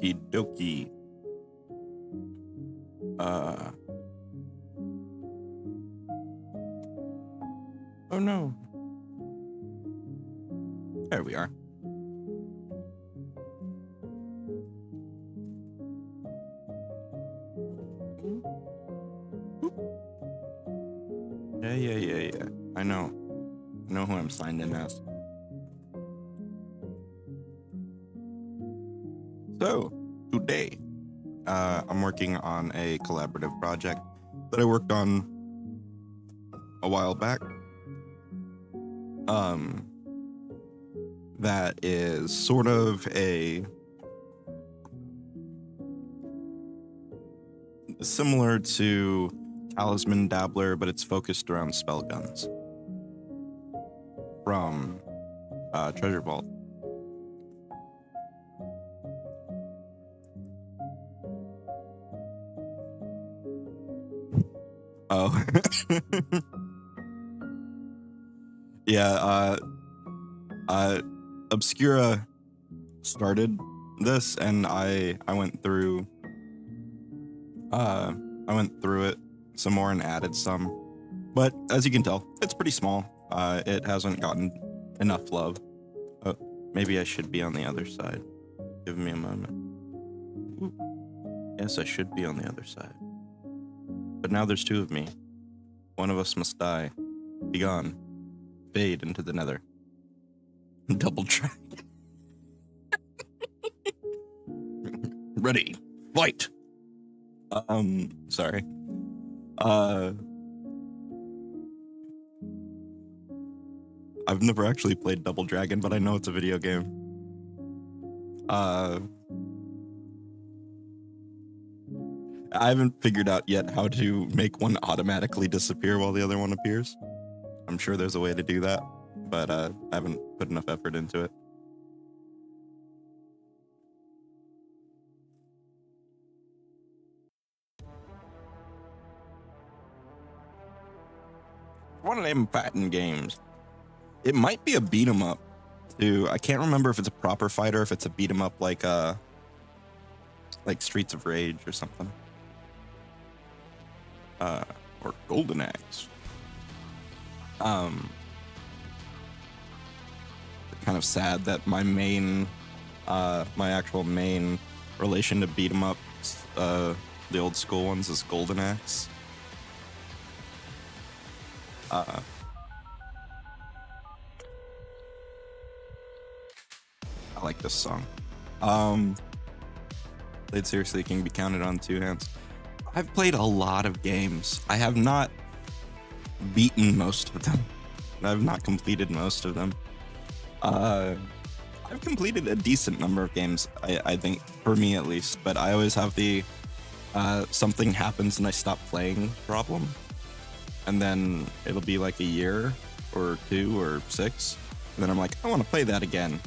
Okie dokie. Oh no. There we are. Yeah. I know who I'm signed in as. So, today, I'm working on a collaborative project that I worked on a while back. That is sort of a similar to Talisman Dabbler, but it's focused around spell guns from Treasure Vault. Oh. Yeah, Obscura started this, and I went through it some more and added some, but as you can tell, it's pretty small. It hasn't gotten enough love. Oh, maybe I should be on the other side. Give me a moment. Ooh. Yes, I should be on the other side. But now there's two of me. One of us must die. Be gone. Fade into the nether. Double track. Ready. Fight. Sorry. I've never actually played Double Dragon, but I know it's a video game. I haven't figured out yet how to make one automatically disappear while the other one appears. I'm sure there's a way to do that, but I haven't put enough effort into it. One of them fighting games. It might be a beat 'em up too. I can't remember if it's a proper fighter, if it's a beat 'em up like Streets of Rage or something. Or Golden Axe. Kind of sad that my main, my actual main relation to beat 'em ups, the old school ones, is Golden Axe. I like this song. Played seriously can be counted on two hands. I've played a lot of games. I have not beaten most of them. I've not completed most of them. I've completed a decent number of games, I think, for me at least, but I always have the something happens and I stop playing problem. And then it'll be like a year or 2 or 6. And then I'm like, I want to play that again.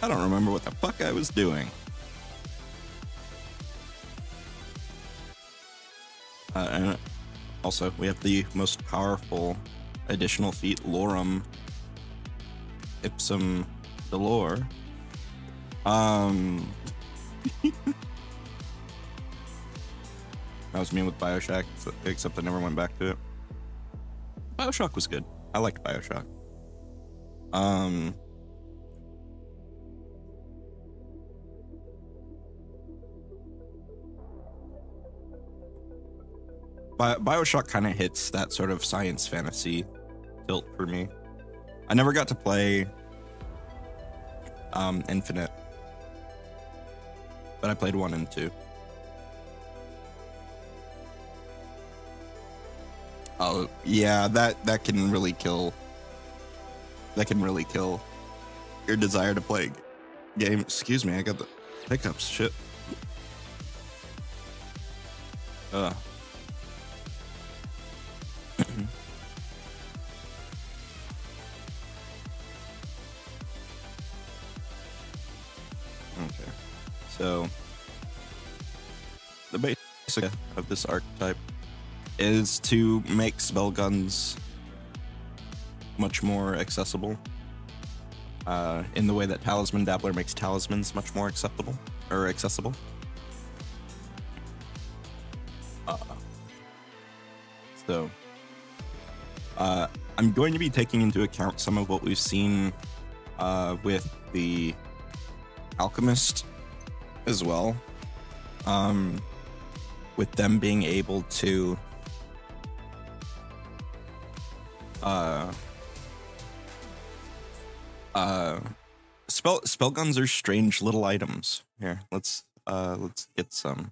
I don't remember what the fuck I was doing. And also, we have the most powerful additional feat, Lorem Ipsum Dolor. That was me with Bioshock, except I never went back to it. Bioshock was good. I liked Bioshock. Bioshock kind of hits that sort of science fantasy tilt for me. I never got to play Infinite, but I played 1 and 2. Oh yeah, that can really kill. That can really kill your desire to play game. Excuse me, I got the hiccups. Shit. Okay, so the basic of this archetype is to make spell guns much more accessible, in the way that Talisman Dabbler makes talismans much more acceptable or accessible. So I'm going to be taking into account some of what we've seen with the Alchemist as well, with them being able to spell guns are strange little items. Here, let's get some.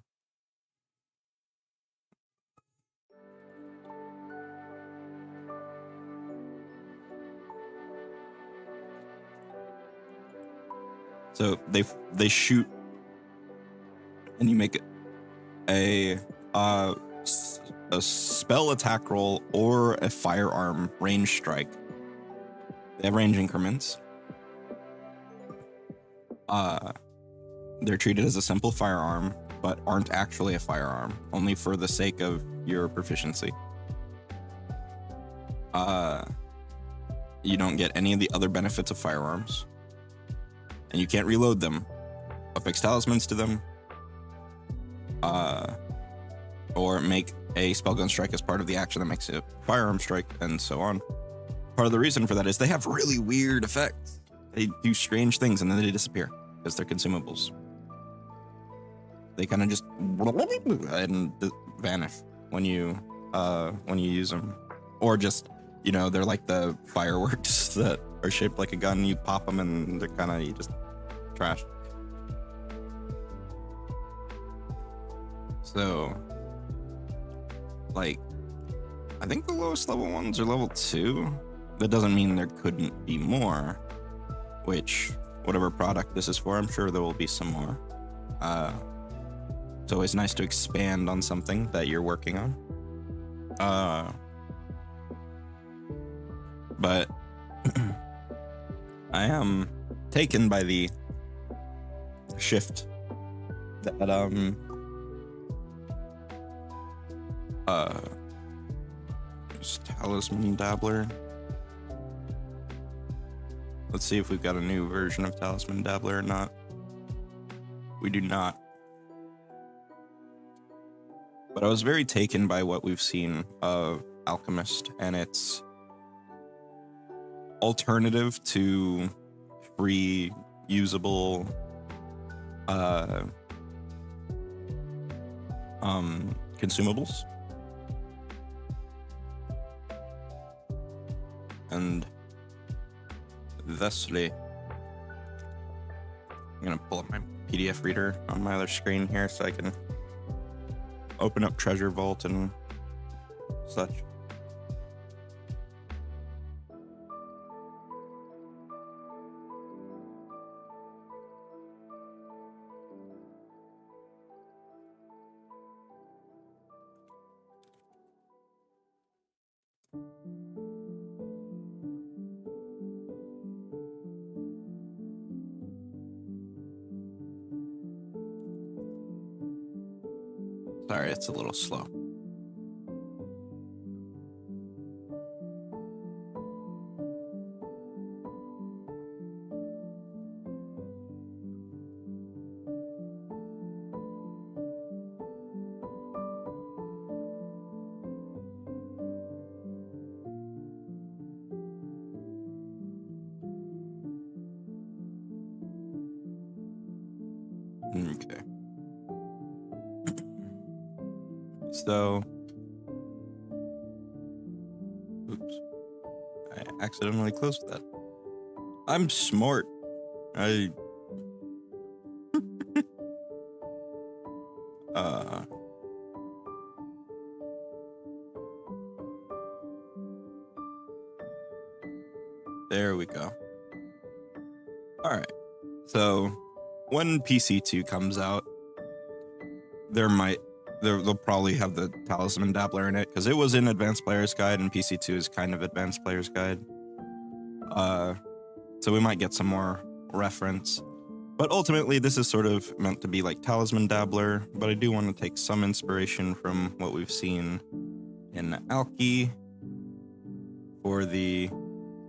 So they shoot, and you make a spell attack roll or a firearm range strike. They have range increments. They're treated as a simple firearm, but aren't actually a firearm, only for the sake of your proficiency. You don't get any of the other benefits of firearms, and you can't reload them, affix talismans to them, or make a spellgun strike as part of the action that makes it a firearm strike, and so on. Part of the reason for that is they have really weird effects. They do strange things and then they disappear because they're consumables. They kind of just and vanish when you use them, or just, you know, they're like the fireworks that are shaped like a gun. You pop them and they're kind of, you just trash. So, like, I think the lowest level ones are level 2. That doesn't mean there couldn't be more, which, whatever product this is for, I'm sure there will be some more. It's always nice to expand on something that you're working on. But I am taken by the shift that Talisman Dabbler. Let's see if we've got a new version of Talisman Dabbler or not. We do not. But I was very taken by what we've seen of Alchemist and its alternative to free usable consumables. And thusly, I'm gonna pull up my PDF reader on my other screen here so I can open up Treasure Vault and such. Sorry, it's a little slow. Okay. So, oops, I accidentally closed that. I'm smart. There we go. All right. So, when PC2 comes out, they'll probably have the Talisman Dabbler in it, because it was in Advanced Player's Guide, and PC2 is kind of Advanced Player's Guide. So we might get some more reference. But ultimately, this is sort of meant to be like Talisman Dabbler, but I do want to take some inspiration from what we've seen in Alki for the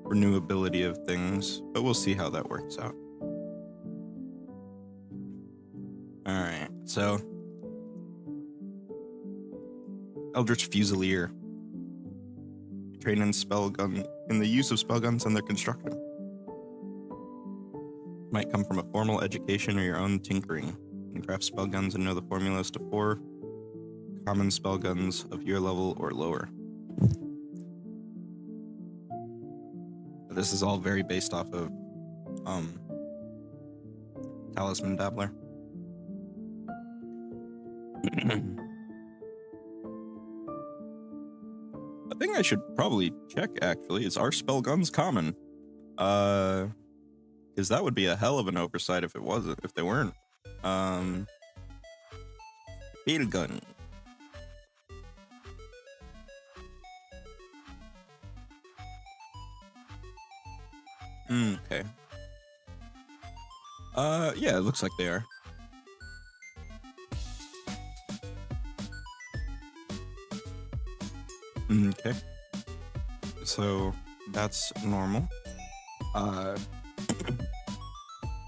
renewability of things, but we'll see how that works out. Alright, so Eldritch Fusilier. Train in the use of spell guns and their construction. Might come from a formal education or your own tinkering. You can craft spell guns and know the formulas to 4 common spell guns of your level or lower. This is all very based off of Talisman Dabbler. A thing I should probably check, actually, is are spell guns common? Because that would be a hell of an oversight if they weren't. Field gun. Okay. Yeah, it looks like they are. Okay. So, that's normal.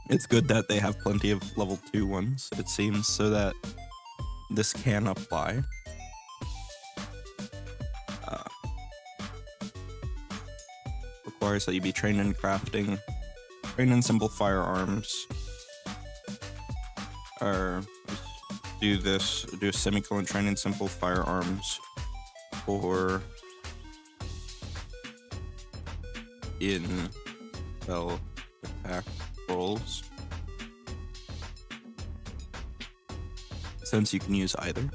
It's good that they have plenty of level 2 ones, it seems, so that this can apply. Requires that you be trained in crafting, trained in simple firearms, or do a semicolon, train in simple firearms, or in spell attack rolls, since you can use either.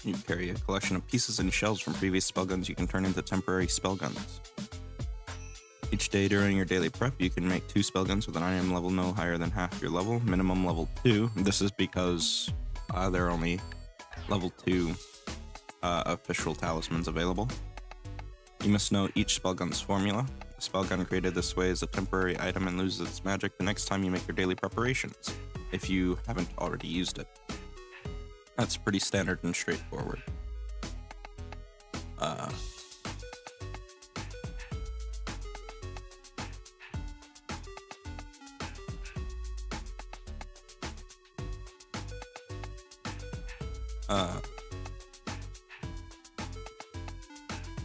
You carry a collection of pieces and shells from previous spell guns you can turn into temporary spell guns. Each day during your daily prep, you can make 2 spell guns with an item level no higher than half your level, minimum level 2. This is because there are only level 2 official talismans available. You must know each spell gun's formula. A spell gun created this way is a temporary item and loses its magic the next time you make your daily preparations, if you haven't already used it. That's pretty standard and straightforward.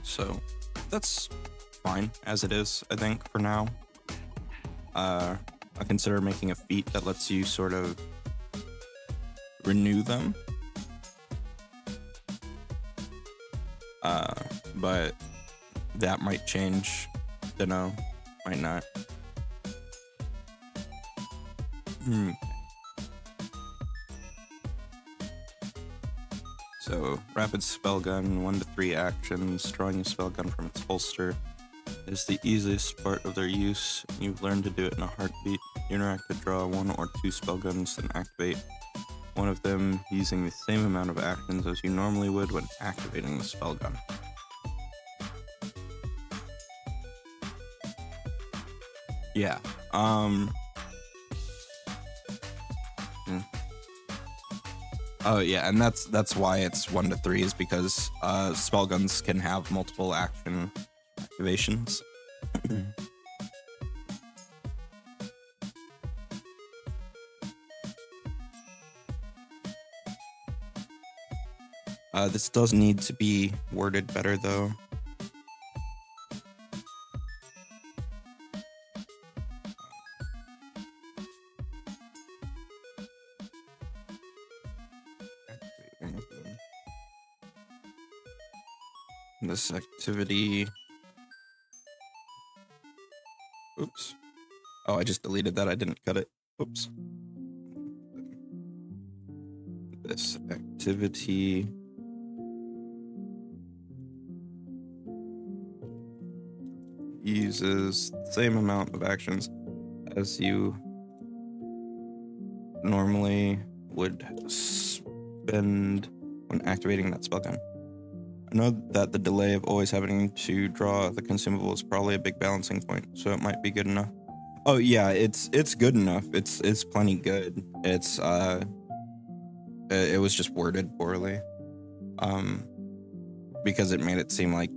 So that's fine as it is, I think, for now. I consider making a feat that lets you sort of renew them. But that might change. Dunno, might not. So, rapid spell gun, 1 to 3 actions. Drawing a spell gun from its holster is the easiest part of their use. You've learned to do it in a heartbeat. You interact to draw 1 or 2 spell guns, then activate one of them using the same amount of actions as you normally would when activating the spell gun. Yeah, Oh yeah, and that's why it's 1 to 3, is because spell guns can have multiple action activations. This does need to be worded better though. This activity. Oops. Oh, I just deleted that. I didn't cut it. Oops. This activity uses the same amount of actions as you normally would spend when activating that spellgun. I know that the delay of always having to draw the consumable is probably a big balancing point, so it might be good enough. Oh yeah, it's good enough. It's plenty good. It was just worded poorly, because it made it seem like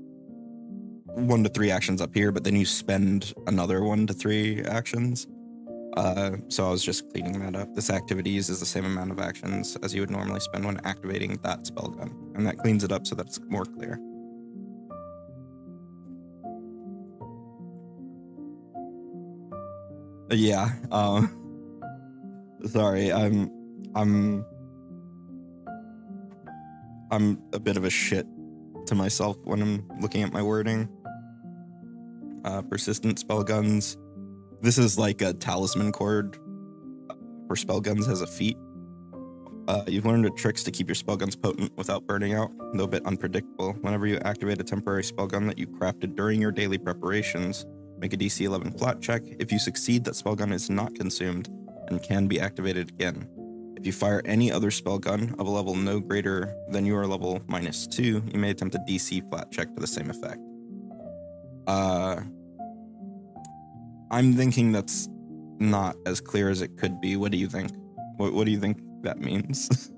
1 to 3 actions up here, but then you spend another 1 to 3 actions. So I was just cleaning that up. This activity uses the same amount of actions as you would normally spend when activating that spellgun, and that cleans it up so that it's more clear. Yeah. Sorry. I'm a bit of a shit to myself when I'm looking at my wording. Persistent spellguns. This is like a talisman cord for spellguns as a feat. You've learned the tricks to keep your spellguns potent without burning out, though a bit unpredictable. Whenever you activate a temporary spellgun that you crafted during your daily preparations, make a DC 11 flat check. If you succeed, that spellgun is not consumed and can be activated again. If you fire any other spellgun of a level no greater than your level -2, you may attempt a DC flat check to the same effect. I'm thinking that's not as clear as it could be. What do you think? What do you think that means?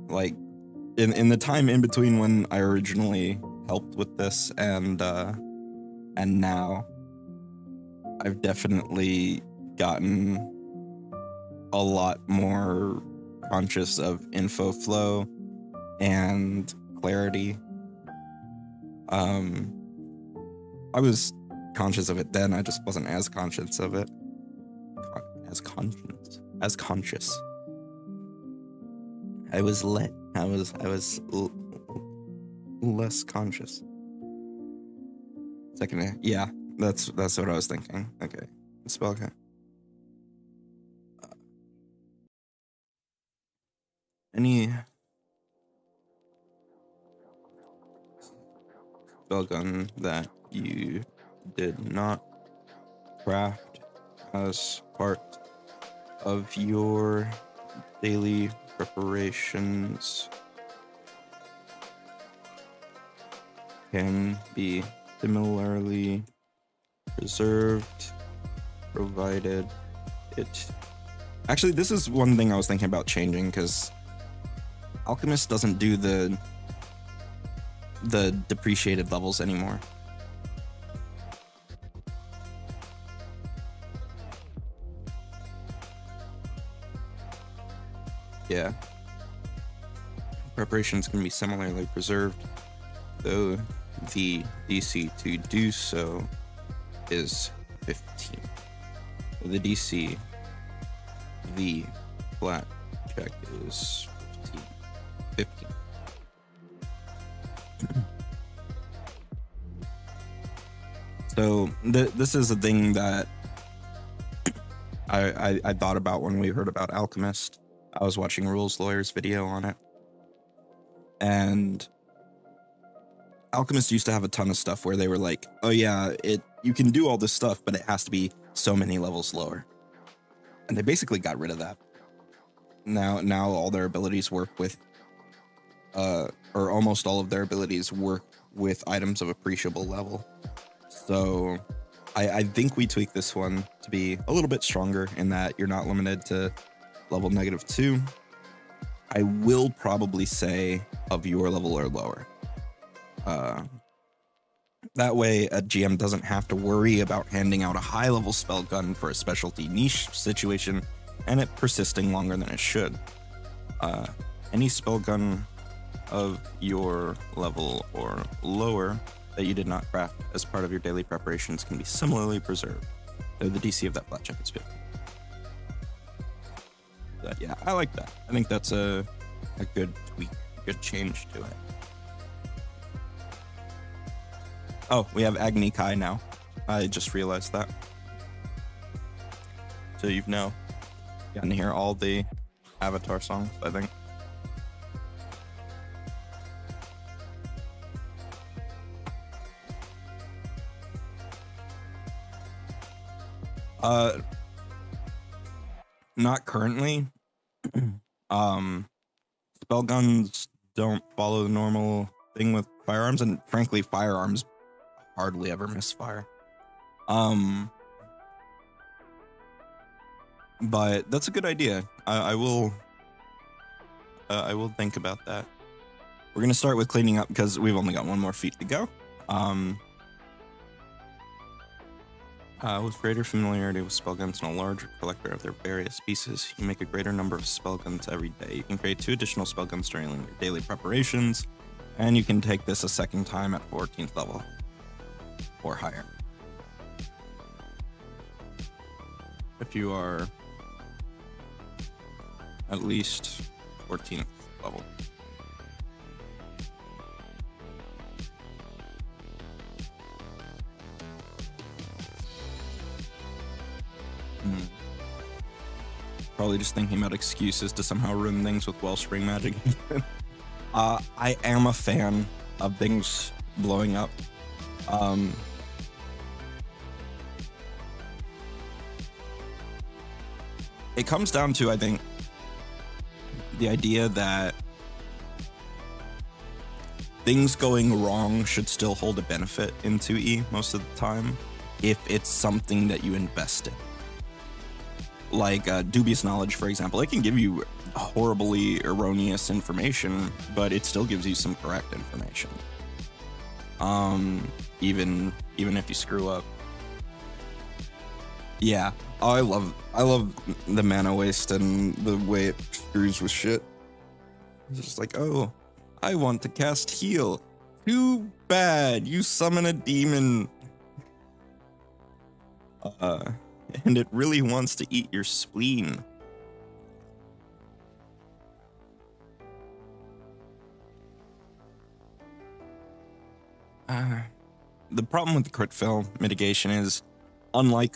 Like, in the time in between when I originally helped with this and now, I've definitely gotten a lot more conscious of info flow and clarity. I was conscious of it then, I just wasn't as conscious of it. As conscious. I was less conscious. Second, yeah, that's what I was thinking. Okay, spell okay. Any spellgun that you did not craft as part of your daily preparations can be similarly preserved, provided it... Actually, this is one thing I was thinking about changing, because Alchemist doesn't do the depreciated levels anymore. Yeah. Preparations can be similarly preserved, though the DC to do so is 15. The DC, the flat check is 15. So this is a thing that I thought about when we heard about Alchemist. I was watching Rules Lawyer's video on it, and Alchemist used to have a ton of stuff where they were like, oh yeah, you can do all this stuff, but it has to be so many levels lower. And they basically got rid of that. Now all their abilities work with, or almost all of their abilities work with items of appreciable level. So I think we tweaked this one to be a little bit stronger in that you're not limited to level -2. I will probably say of your level or lower. That way, a GM doesn't have to worry about handing out a high-level spell gun for a specialty niche situation and it persisting longer than it should. Any spell gun of your level or lower that you did not craft as part of your daily preparations can be similarly preserved, though the DC of that flat check is 50. But yeah, I like that. I think that's a good tweak, a good change to it. Oh, we have Agni Kai now. I just realized that. So you've now gotten to hear all the Avatar songs, I think. Not currently. Spell guns don't follow the normal thing with firearms, and frankly, firearms hardly ever misfire. But that's a good idea. I will think about that. We're gonna start with cleaning up because we've only got one more feat to go. With greater familiarity with spell guns and a larger collector of their various pieces, you make a greater number of spell guns every day. You can create 2 additional spell guns during your daily preparations, and you can take this a second time at 14th level or higher. If you are at least 14th level. Probably just thinking about excuses to somehow ruin things with Wellspring magic. I am a fan of things blowing up. It comes down to, I think, the idea that things going wrong should still hold a benefit in 2E most of the time, if it's something that you invest in. Like dubious knowledge, for example, it can give you horribly erroneous information, but it still gives you some correct information. Even if you screw up. Yeah, I love the mana waste and the way it screws with shit. It's just like, oh, I want to cast heal. Too bad, you summon a demon. And it really wants to eat your spleen. The problem with the crit fail mitigation is, unlike,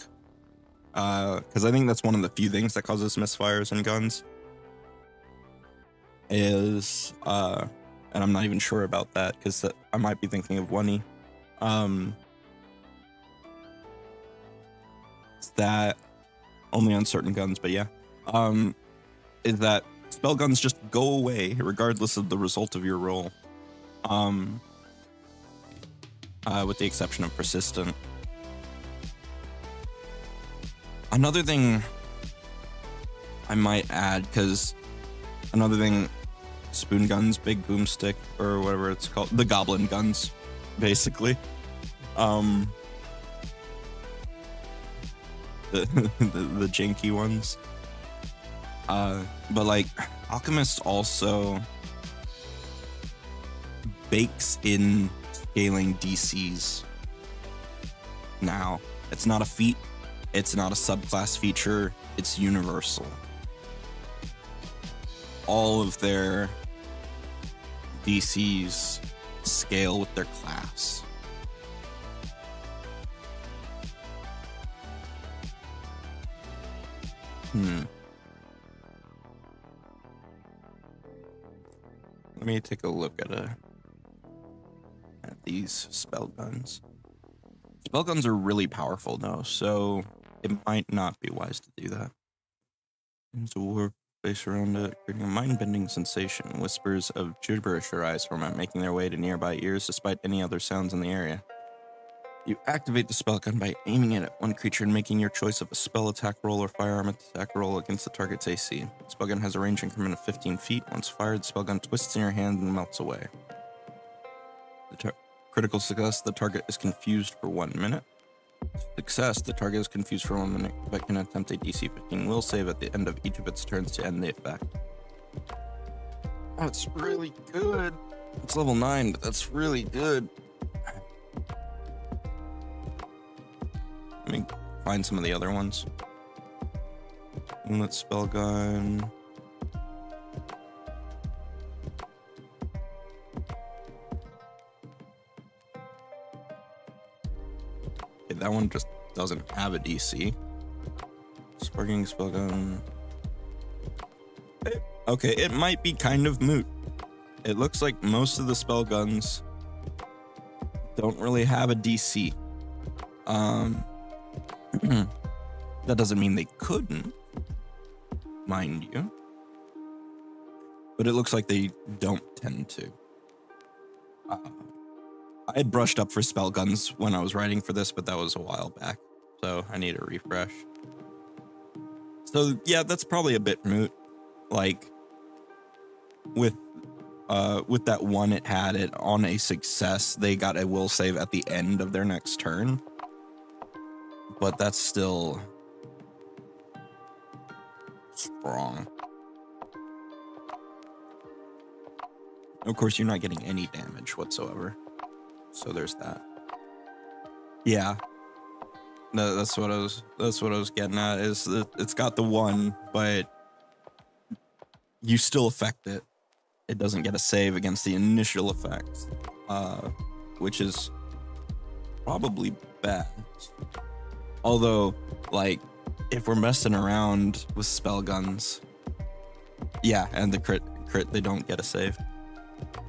because I think that's one of the few things that causes misfires in guns, is, and I'm not even sure about that, because I might be thinking of 1E. That only on certain guns, but yeah, is that spell guns just go away regardless of the result of your roll, with the exception of persistent. Another thing I might add, because another thing, spoon guns, big boomstick, or whatever it's called, the goblin guns, basically. The janky ones. But like, Alchemist also bakes in scaling DCs now. It's not a feat, it's not a subclass feature, it's universal. All of their DCs scale with their class. Let me take a look at these spell guns. Spell guns are really powerful though, so it might not be wise to do that. There's a warp base around it, creating a mind-bending sensation. Whispers of gibberish arise from it, making their way to nearby ears despite any other sounds in the area. You activate the spell gun by aiming it at one creature and making your choice of a spell attack roll or firearm attack roll against the target's AC. The spell gun has a range increment of 15 feet. Once fired, the spell gun twists in your hand and melts away. The Critical success, the target is confused for 1 minute. Success, the target is confused for 1 minute, but can attempt a DC 15 will save at the end of each of its turns to end the effect. That's really good. It's level 9, but that's really good. Let me find some of the other ones. Let's spell gun. Okay, that one just doesn't have a DC. Sparking spell gun. Okay, it might be kind of moot. It looks like most of the spell guns don't really have a DC. That doesn't mean they couldn't, mind you. But it looks like they don't tend to. I had brushed up for spell guns when I was writing for this, but that was a while back. So I need a refresh. So yeah, that's probably a bit moot. Like with that one, it had it on a success. They got a will save at the end of their next turn. But that's still strong. Of course, you're not getting any damage whatsoever. So there's that. Yeah. No, that's what I was getting at, is that it's got the one, but you still affect it. It doesn't get a save against the initial effect, which is probably bad. Although, like, if we're messing around with spell guns, yeah, and the crit, they don't get a save.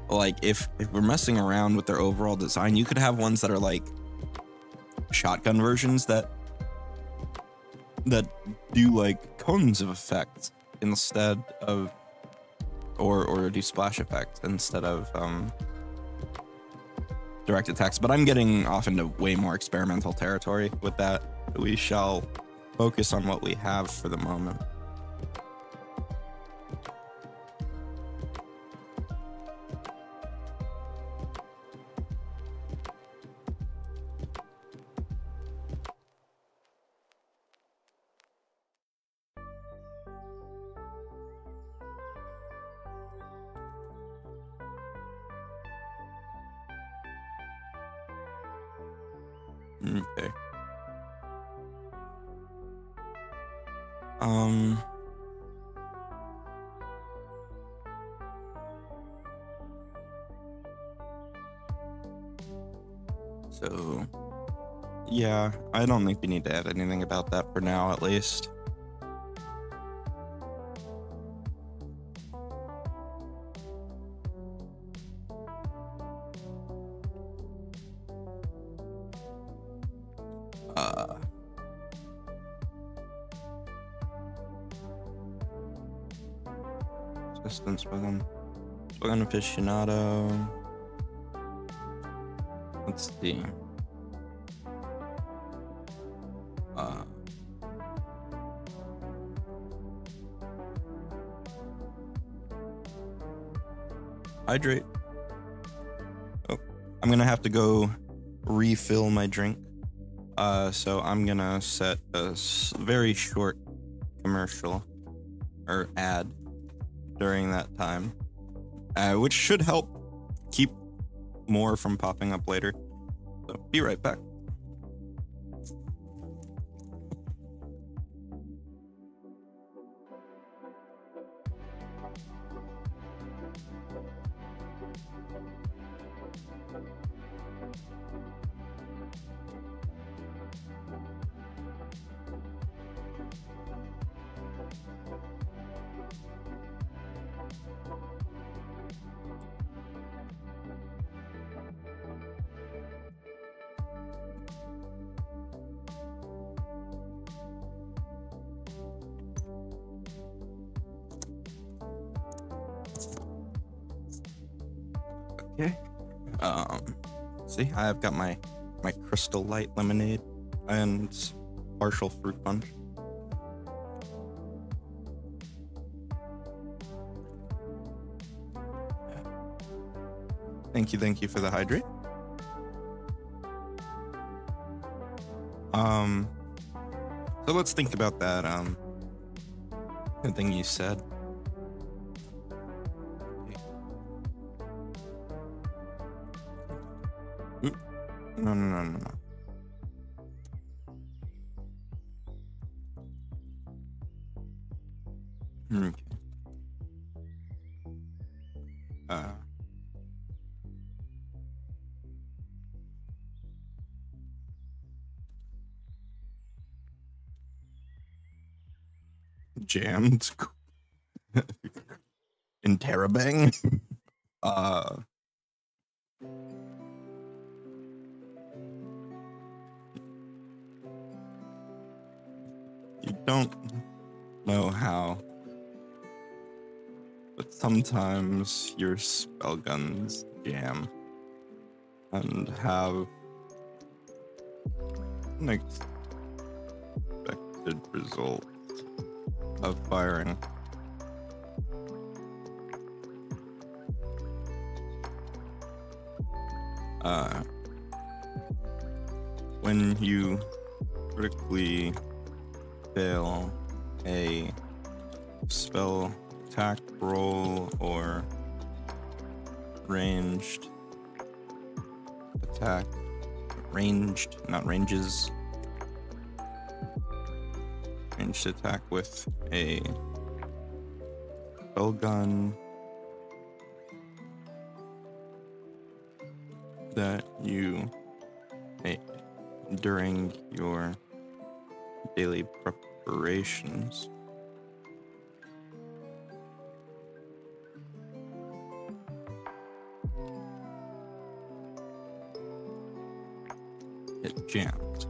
Like, if we're messing around with their overall design, you could have ones that are like shotgun versions that do like cones of effect instead of, or do splash effect instead of direct attacks. But I'm getting off into way more experimental territory with that. We shall focus on what we have for the moment. Okay. So, yeah, I don't think we need to add anything about that for now, at least. Assistant spoken aficionado. Let's see. Hydrate. Oh, I'm gonna have to go refill my drink. So I'm gonna set a very short commercial or ad during that time, which should help keep more from popping up later. So be right back. Okay. See, I've got my Crystal Light lemonade and partial fruit punch. Thank you for the hydrate. So let's think about that thing you said. Oop. No. Okay. Jammed. Interrobang. You don't know how, but sometimes your spell guns jam and have unexpected result of firing. When you critically fail a spell attack roll or ranged attack, not ranges, ranged attack with a spell gun that you make during your daily preparations. It jams.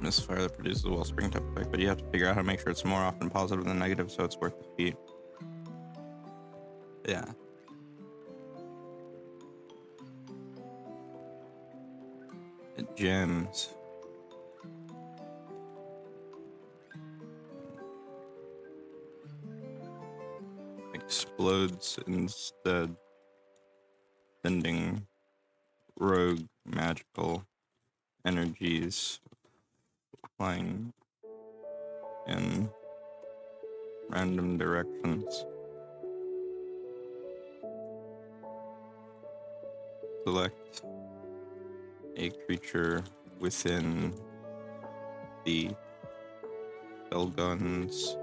Misfire that produces a wellspring type effect, but you have to figure out how to make sure it's more often positive than negative, so it's worth the feat. Yeah. It jams. Explodes instead, sending rogue magical energies flying in random directions. Select a creature within the spell gun's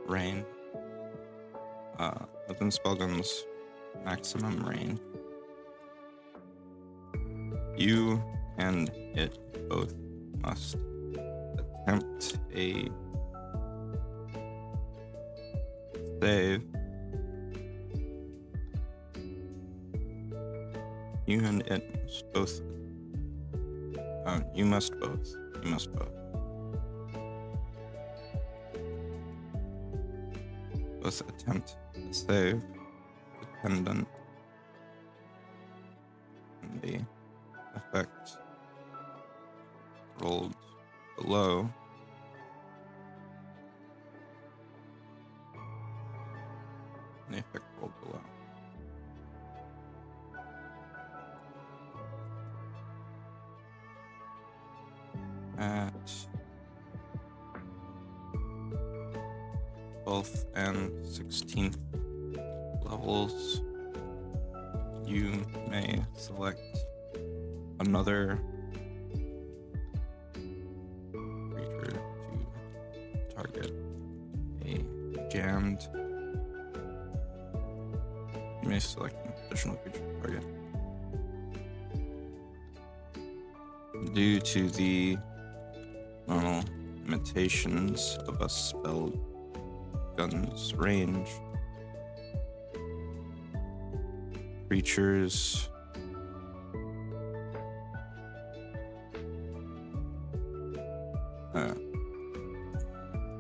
range. Within spell gun's maximum range. You and it both must attempt a save. You and it must both. You must both. Both attempt a save dependent on the effect rolled below. The effect rolled below. At 12th and 16th levels, you may select another creature to target a jammed. You may select an additional creature to target. Due to the normal limitations of a spell gun's range, creatures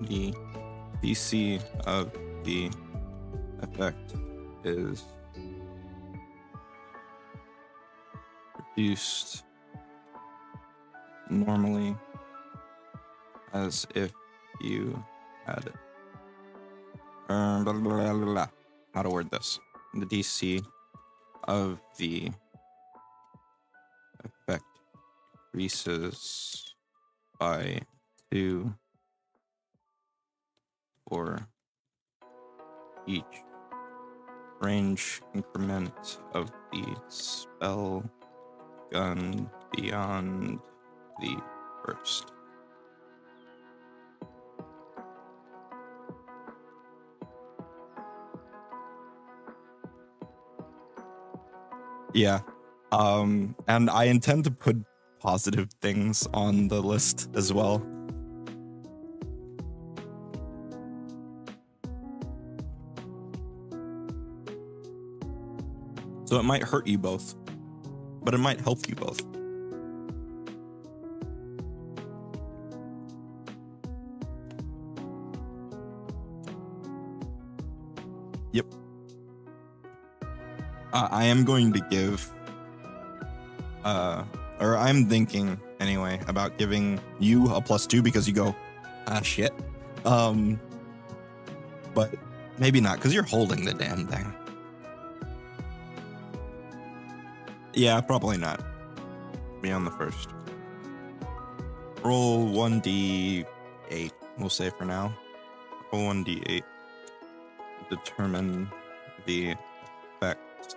the DC of the effect is reduced normally as if you had blah, blah, blah, blah, blah. How to word this? The DC of the effect increases by 2 for each range increment of the spell gun beyond the first. Yeah. And I intend to put positive things on the list as well. So it might hurt you both, but it might help you both. Yep. I am going to give, or I'm thinking anyway about giving you a +2 because you go, shit. But maybe not because you're holding the damn thing. Yeah, probably not. Be on the first. Roll 1d8, we'll say for now. Roll 1d8. Determine the effect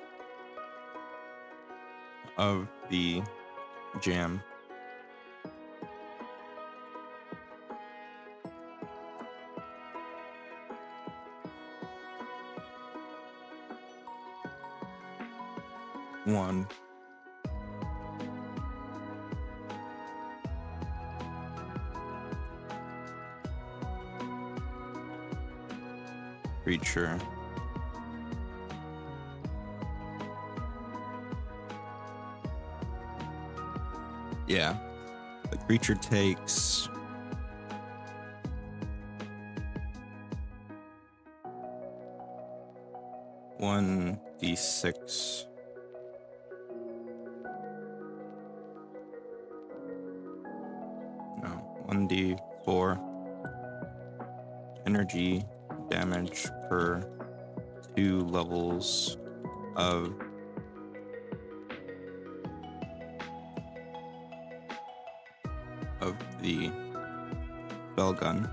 of the jam. One. Creature. Yeah. The creature takes 1d6 no 1d4 energy damage per 2 levels of the spell gun.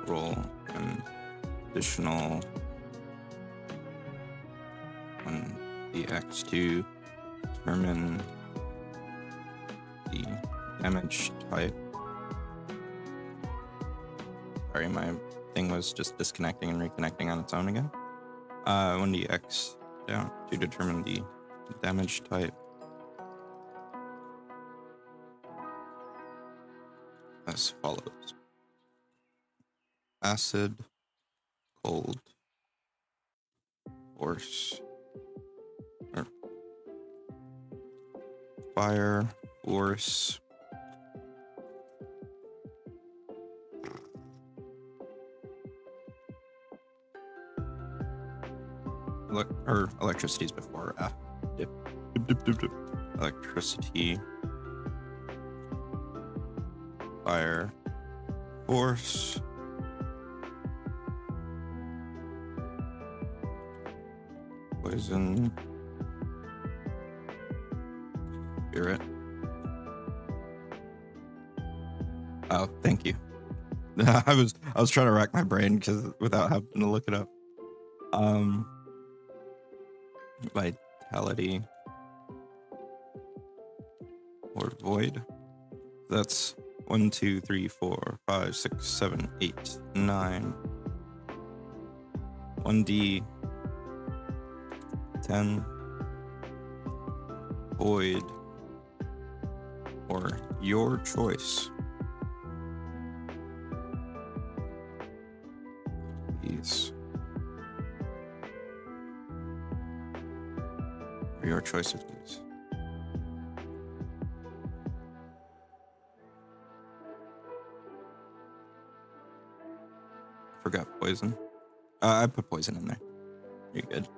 Roll an additional 1d8 to determine the damage type. Sorry, my thing was just disconnecting and reconnecting on its own again. 1d8 down to determine the damage type. As follows: acid, cold, force, or fire, force, electricity's before dip. Electricity, fire, force, poison, spirit. Oh, thank you. I was trying to rack my brain because without having to look it up. Vitality or void. That's 1, 2, 3, 4, 5, 6, 7, 8, 9. 1d10 void or your choice. These or your choice of these. poison. I put poison in there. You're good.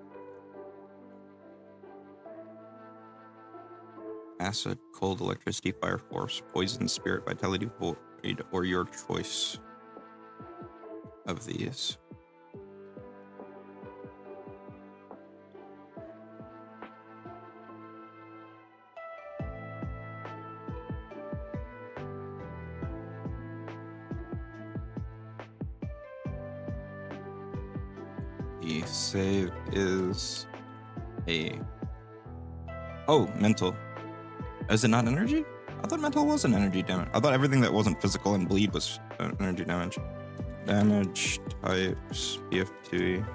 Acid, cold, electricity, fire, force, poison, spirit, vitality, void, or your choice of these. The save is mental. Is it not energy? I thought mental was an energy damage. I thought everything that wasn't physical and bleed was energy damage. Damage types, Pf2e.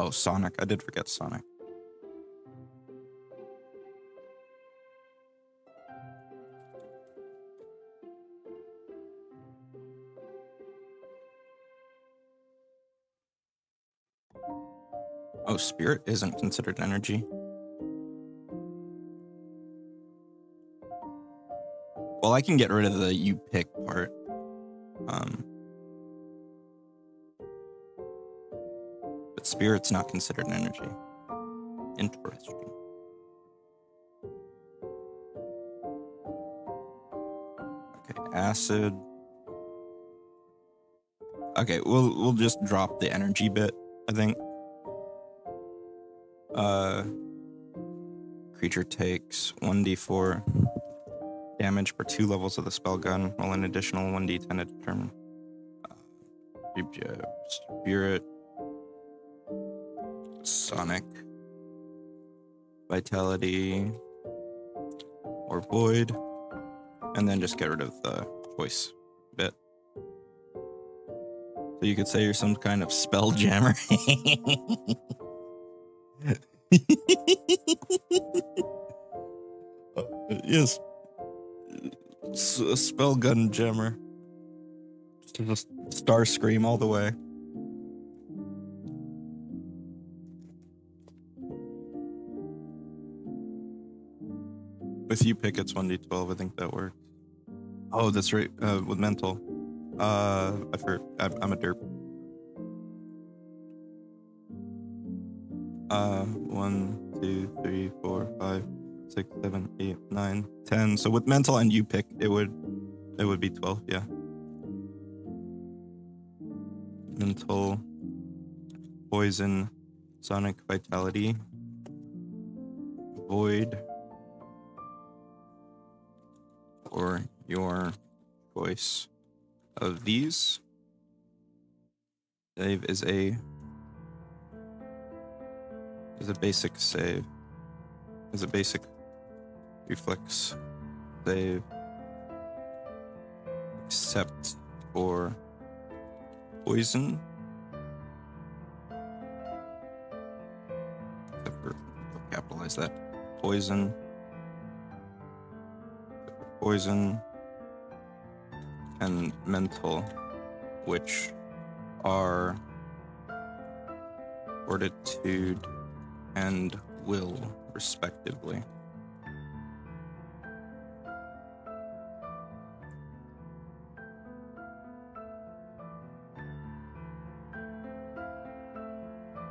Oh, Sonic. I did forget Sonic. Oh, spirit isn't considered energy. Well, I can get rid of the you pick part. But spirit's not considered energy. Interesting. Okay, acid. Okay, we'll just drop the energy bit, I think. Creature takes 1d4 damage per 2 levels of the spell gun, while an additional 1d10 to determine. Spirit, Sonic, Vitality, or Void, and then just get rid of the choice bit. So you could say you're some kind of spell jammer. Yes. A spell gun jammer. Just star scream all the way. With you pick, it's 1d12. I think that works. Oh, that's right. With mental. I'm a derp. 1, 2, 3, 4, 5, 6, 7, 8, 9, 10. So with mental and you pick, it would be 12, yeah. Mental, poison, Sonic, vitality, void, or your choice of these. Save is a basic save. Is a basic reflex save, except for poison. Except for, I'll capitalize that. Poison. Poison. And mental, which are fortitude and will, respectively.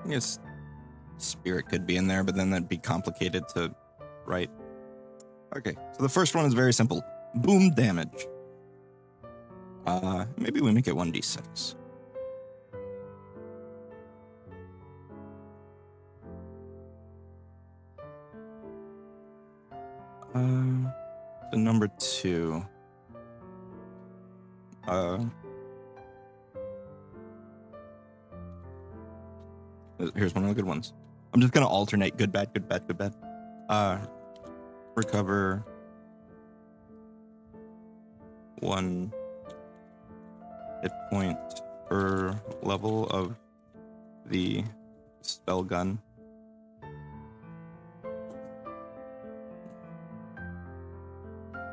I guess spirit could be in there, but then that'd be complicated to write. Okay, so the first one is very simple. Boom damage. Maybe we make it 1d6. So number 2. Here's one of the good ones. I'm just gonna alternate good, bad, good, bad, good, bad. Recover 1 hit point per level of the spell gun.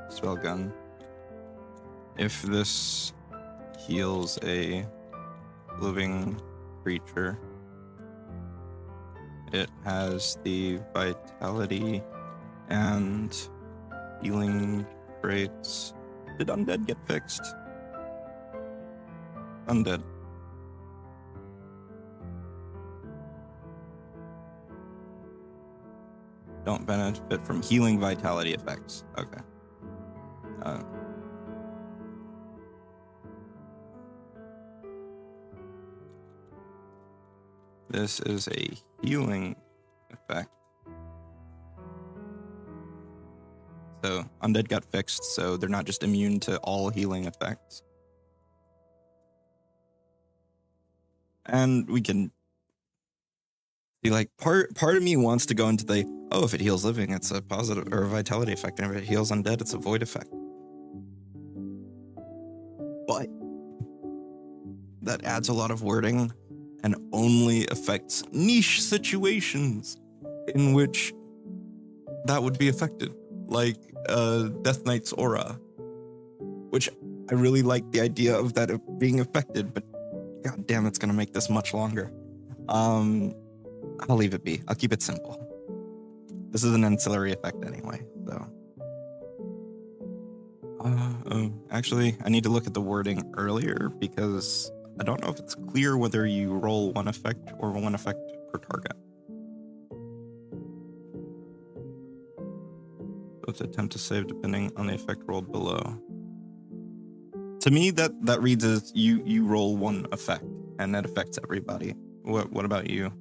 Spell gun. If this heals a living creature, it has the vitality and healing traits. Did undead get fixed? Undead. Don't benefit from healing vitality effects. Okay. This is a healing effect. So undead got fixed, so they're not just immune to all healing effects. And we can see, like, part of me wants to go into the, oh, if it heals living, it's a positive or a vitality effect, and if it heals undead, it's a void effect. But that adds a lot of wording and only affects niche situations in which that would be affected, like Death Knight's aura, which I really like the idea of that being affected, but god damn, it's gonna make this much longer. I'll leave it be. I'll keep it simple. This is an ancillary effect anyway, so. Actually, I need to look at the wording earlier because I don't know if it's clear whether you roll one effect or one effect per target. So it's attempt to save depending on the effect rolled below. To me, that reads as you roll one effect and that affects everybody. What about you?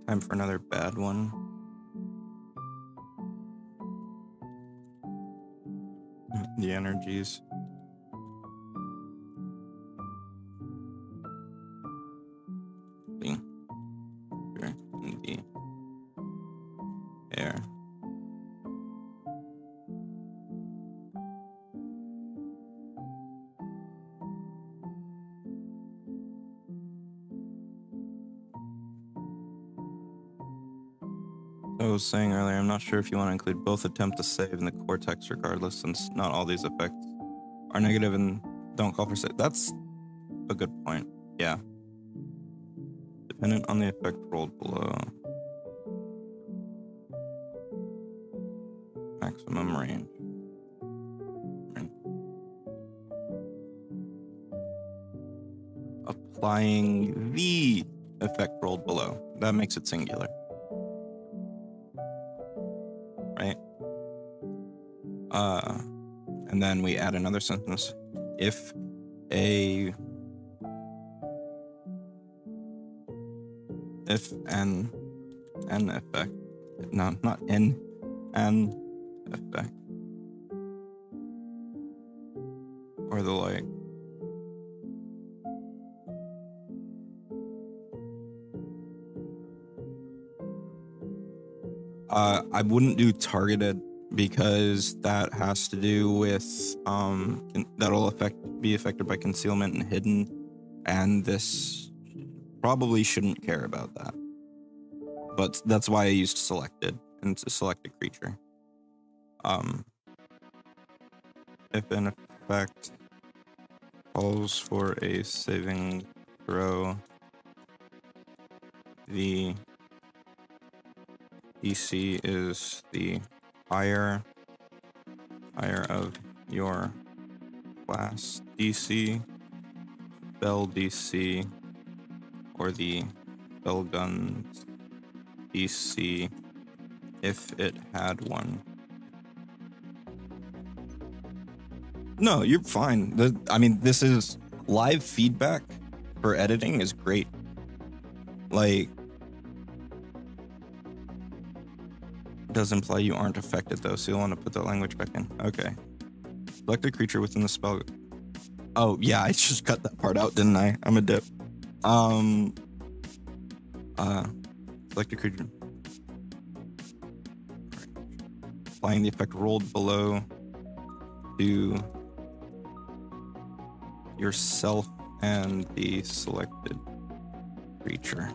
Time for another bad one. The energies. Here in the air. I was saying earlier, I'm not sure if you want to include both attempt to save and the cortex regardless, since not all these effects are negative and don't call for save. That's a good point. Yeah. Dependent on the effect rolled below. Maximum range. Applying the effect rolled below. That makes it singular. Right? And then we add another sentence. If an effect, no, not an effect, or the like. I wouldn't do targeted because that has to do with that'll be affected by concealment and hidden, and this probably shouldn't care about that. But that's why I used selected and to select a creature. If an effect calls for a saving throw, the DC is the higher of your class DC, spell DC, or the spell gun's DC if it had one. No, you're fine. I mean, this is live feedback for editing is great. Like, does imply you aren't affected though, so you'll want to put that language back in. Okay. Select a creature within the spell. Oh yeah, I just cut that part out, didn't I? I'm a dip. Select a creature. Applying the effect rolled below to yourself and the selected creature.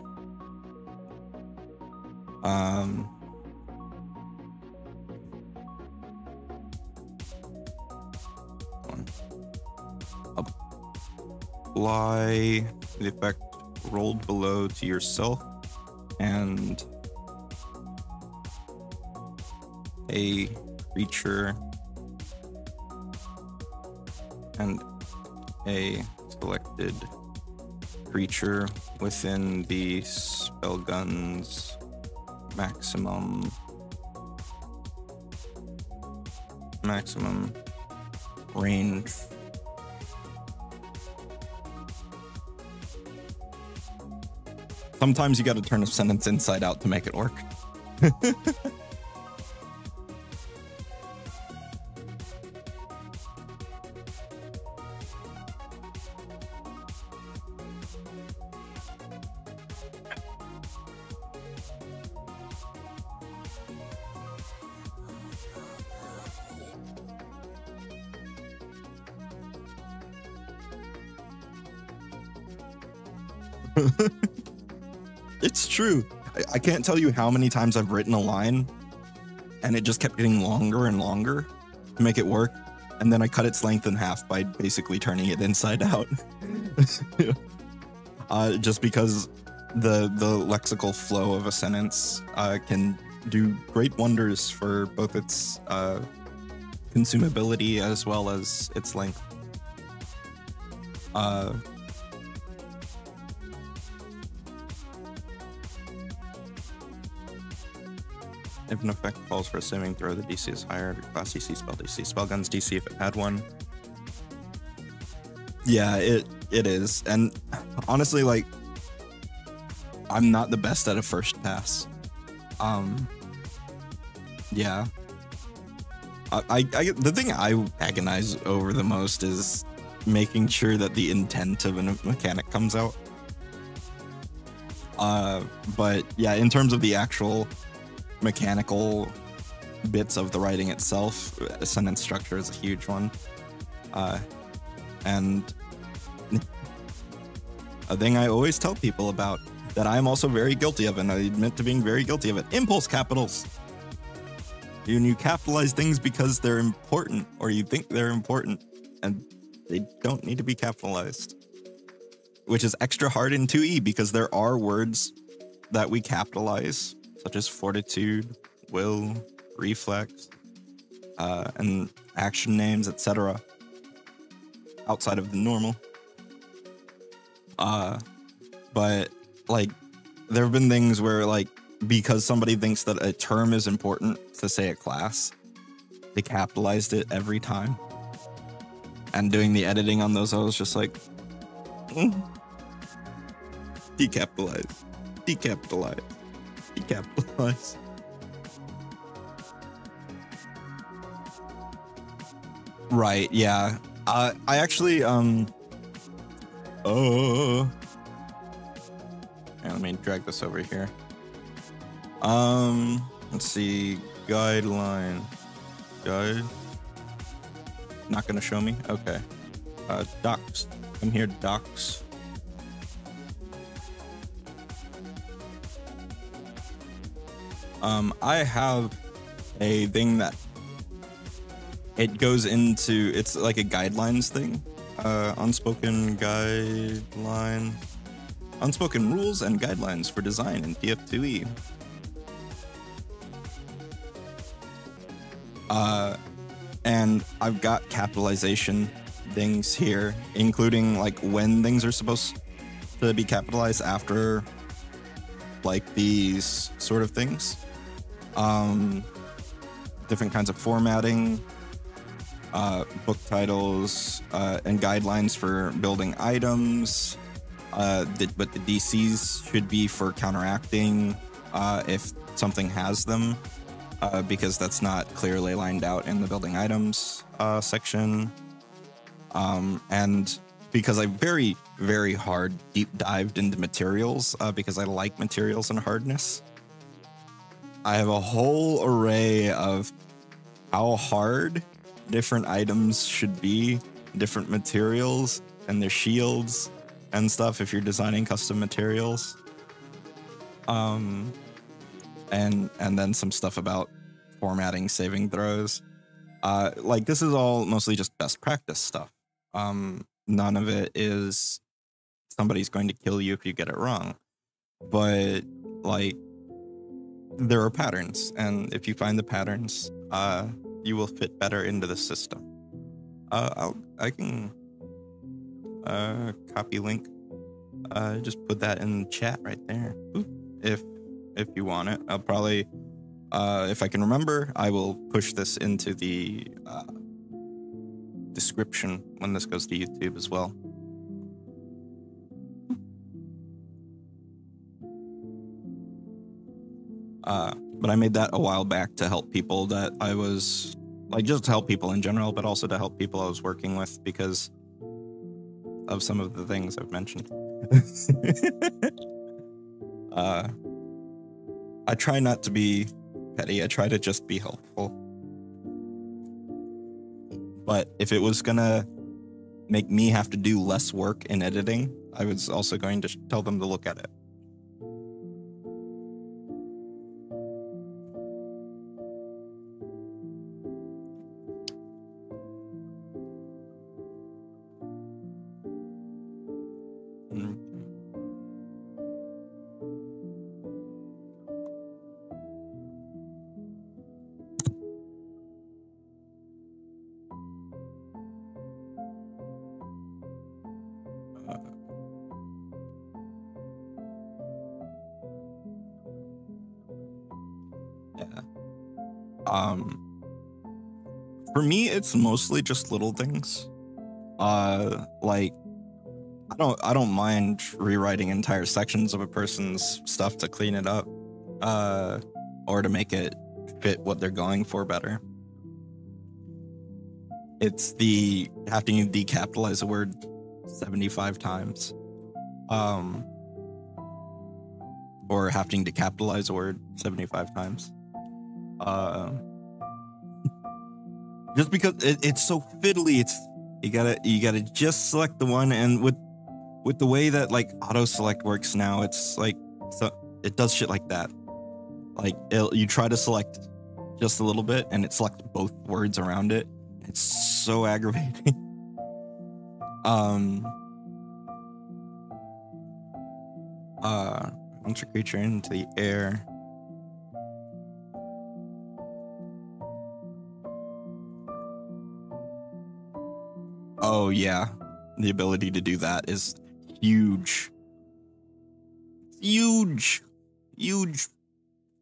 Apply the effect rolled below to yourself and a creature and a selected creature within the spell gun's maximum range. Sometimes you got to turn a sentence inside out to make it work. It's true. I can't tell you how many times I've written a line and it just kept getting longer and longer to make it work. And then I cut its length in half by basically turning it inside out. Just because the lexical flow of a sentence can do great wonders for both its consumability as well as its length. If an effect falls for a saving throw, the DC is higher. Class DC, spell DC, spell guns DC if it had one. Yeah, it is. And honestly, like, I'm not the best at a first pass. Yeah. The thing I agonize over the most is making sure that the intent of a mechanic comes out. But yeah, in terms of the actual mechanical bits of the writing itself, sentence structure is a huge one. And a thing I always tell people about that I'm also very guilty of, and I admit to being very guilty of it, impulse capitals. When you capitalize things because they're important or you think they're important, and they don't need to be capitalized. Which is extra hard in 2E because there are words that we capitalize, such as fortitude, will, reflex, and action names, etc. outside of the normal. But like, there have been things where, like, because somebody thinks that a term is important to say a class, they capitalized it every time. And doing the editing on those, I was just like, decapitalize, decapitalize, decapitalize. Right, yeah. I actually, yeah, let me drag this over here. Let's see, guideline, guide. Not gonna show me? Okay. Docs, come here, docs. I have a thing that it goes into, it's like a guidelines thing. Unspoken guideline, unspoken rules and guidelines for design in Pf2e. And I've got capitalization things here, including like when things are supposed to be capitalized after like these sort of things. Different kinds of formatting, book titles, and guidelines for building items. But the DCs should be for counteracting if something has them, because that's not clearly lined out in the building items section. And because I very, very hard deep dived into materials, because I like materials and hardness, I have a whole array of how hard different items should be, different materials, and their shields and stuff if you're designing custom materials. And then some stuff about formatting saving throws. Like, this is all mostly just best practice stuff. None of it is somebody's going to kill you if you get it wrong. But, like, there are patterns, and if you find the patterns, you will fit better into the system. I can copy link. Just put that in the chat right there. If you want it. I'll probably, if I can remember, I will push this into the description when this goes to YouTube as well. But I made that a while back to help people that I was, like, just to help people in general, but also to help people I was working with because of some of the things I've mentioned. I try not to be petty. I try to just be helpful. But if it was gonna make me have to do less work in editing, I was also going to tell them to look at it. For me, it's mostly just little things. Like, I don't mind rewriting entire sections of a person's stuff to clean it up, or to make it fit what they're going for better. It's the having to decapitalize a word 75 times, or having to capitalize a word 75 times. Just because it's so fiddly, you gotta just select the one, and with the way that like auto select works now, it's like, so it does shit like that. Like, you try to select just a little bit, and it selects both words around it. It's so aggravating. Launch a creature into the air. Oh yeah, the ability to do that is huge. Huge.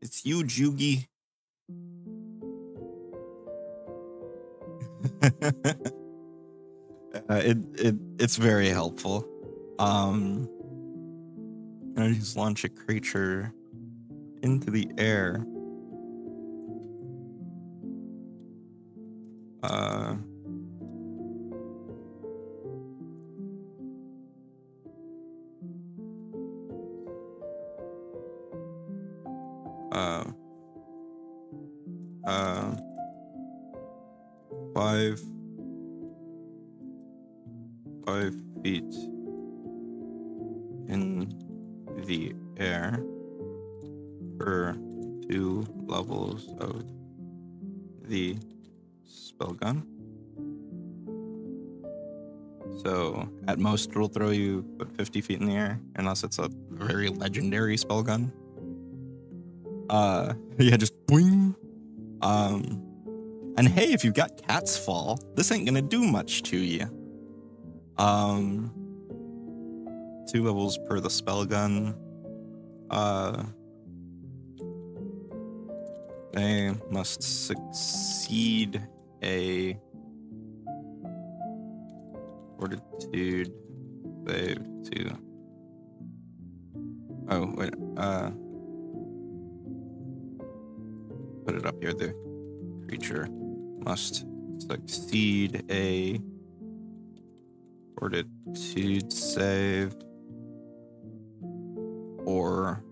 It's huge, Yugi. It's very helpful. I just launch a creature into the air. Five feet in the air for 2 levels of the spell gun. So at most it'll throw you 50 feet in the air, unless it's a very legendary spell gun. Yeah, just boing. And hey, if you've got Cat's Fall, this ain't gonna do much to you. 2 levels per the spell gun. They must succeed a fortitude save to. Oh wait, put it up here. The creature must succeed a fortitude save or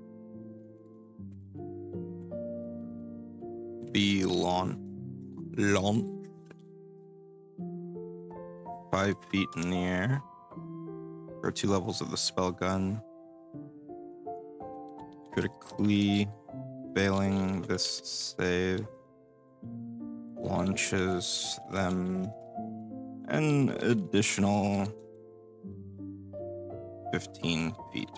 be launched 5 feet in the air for 2 levels of the spell gun. Critically failing this save launches them an additional 15 feet.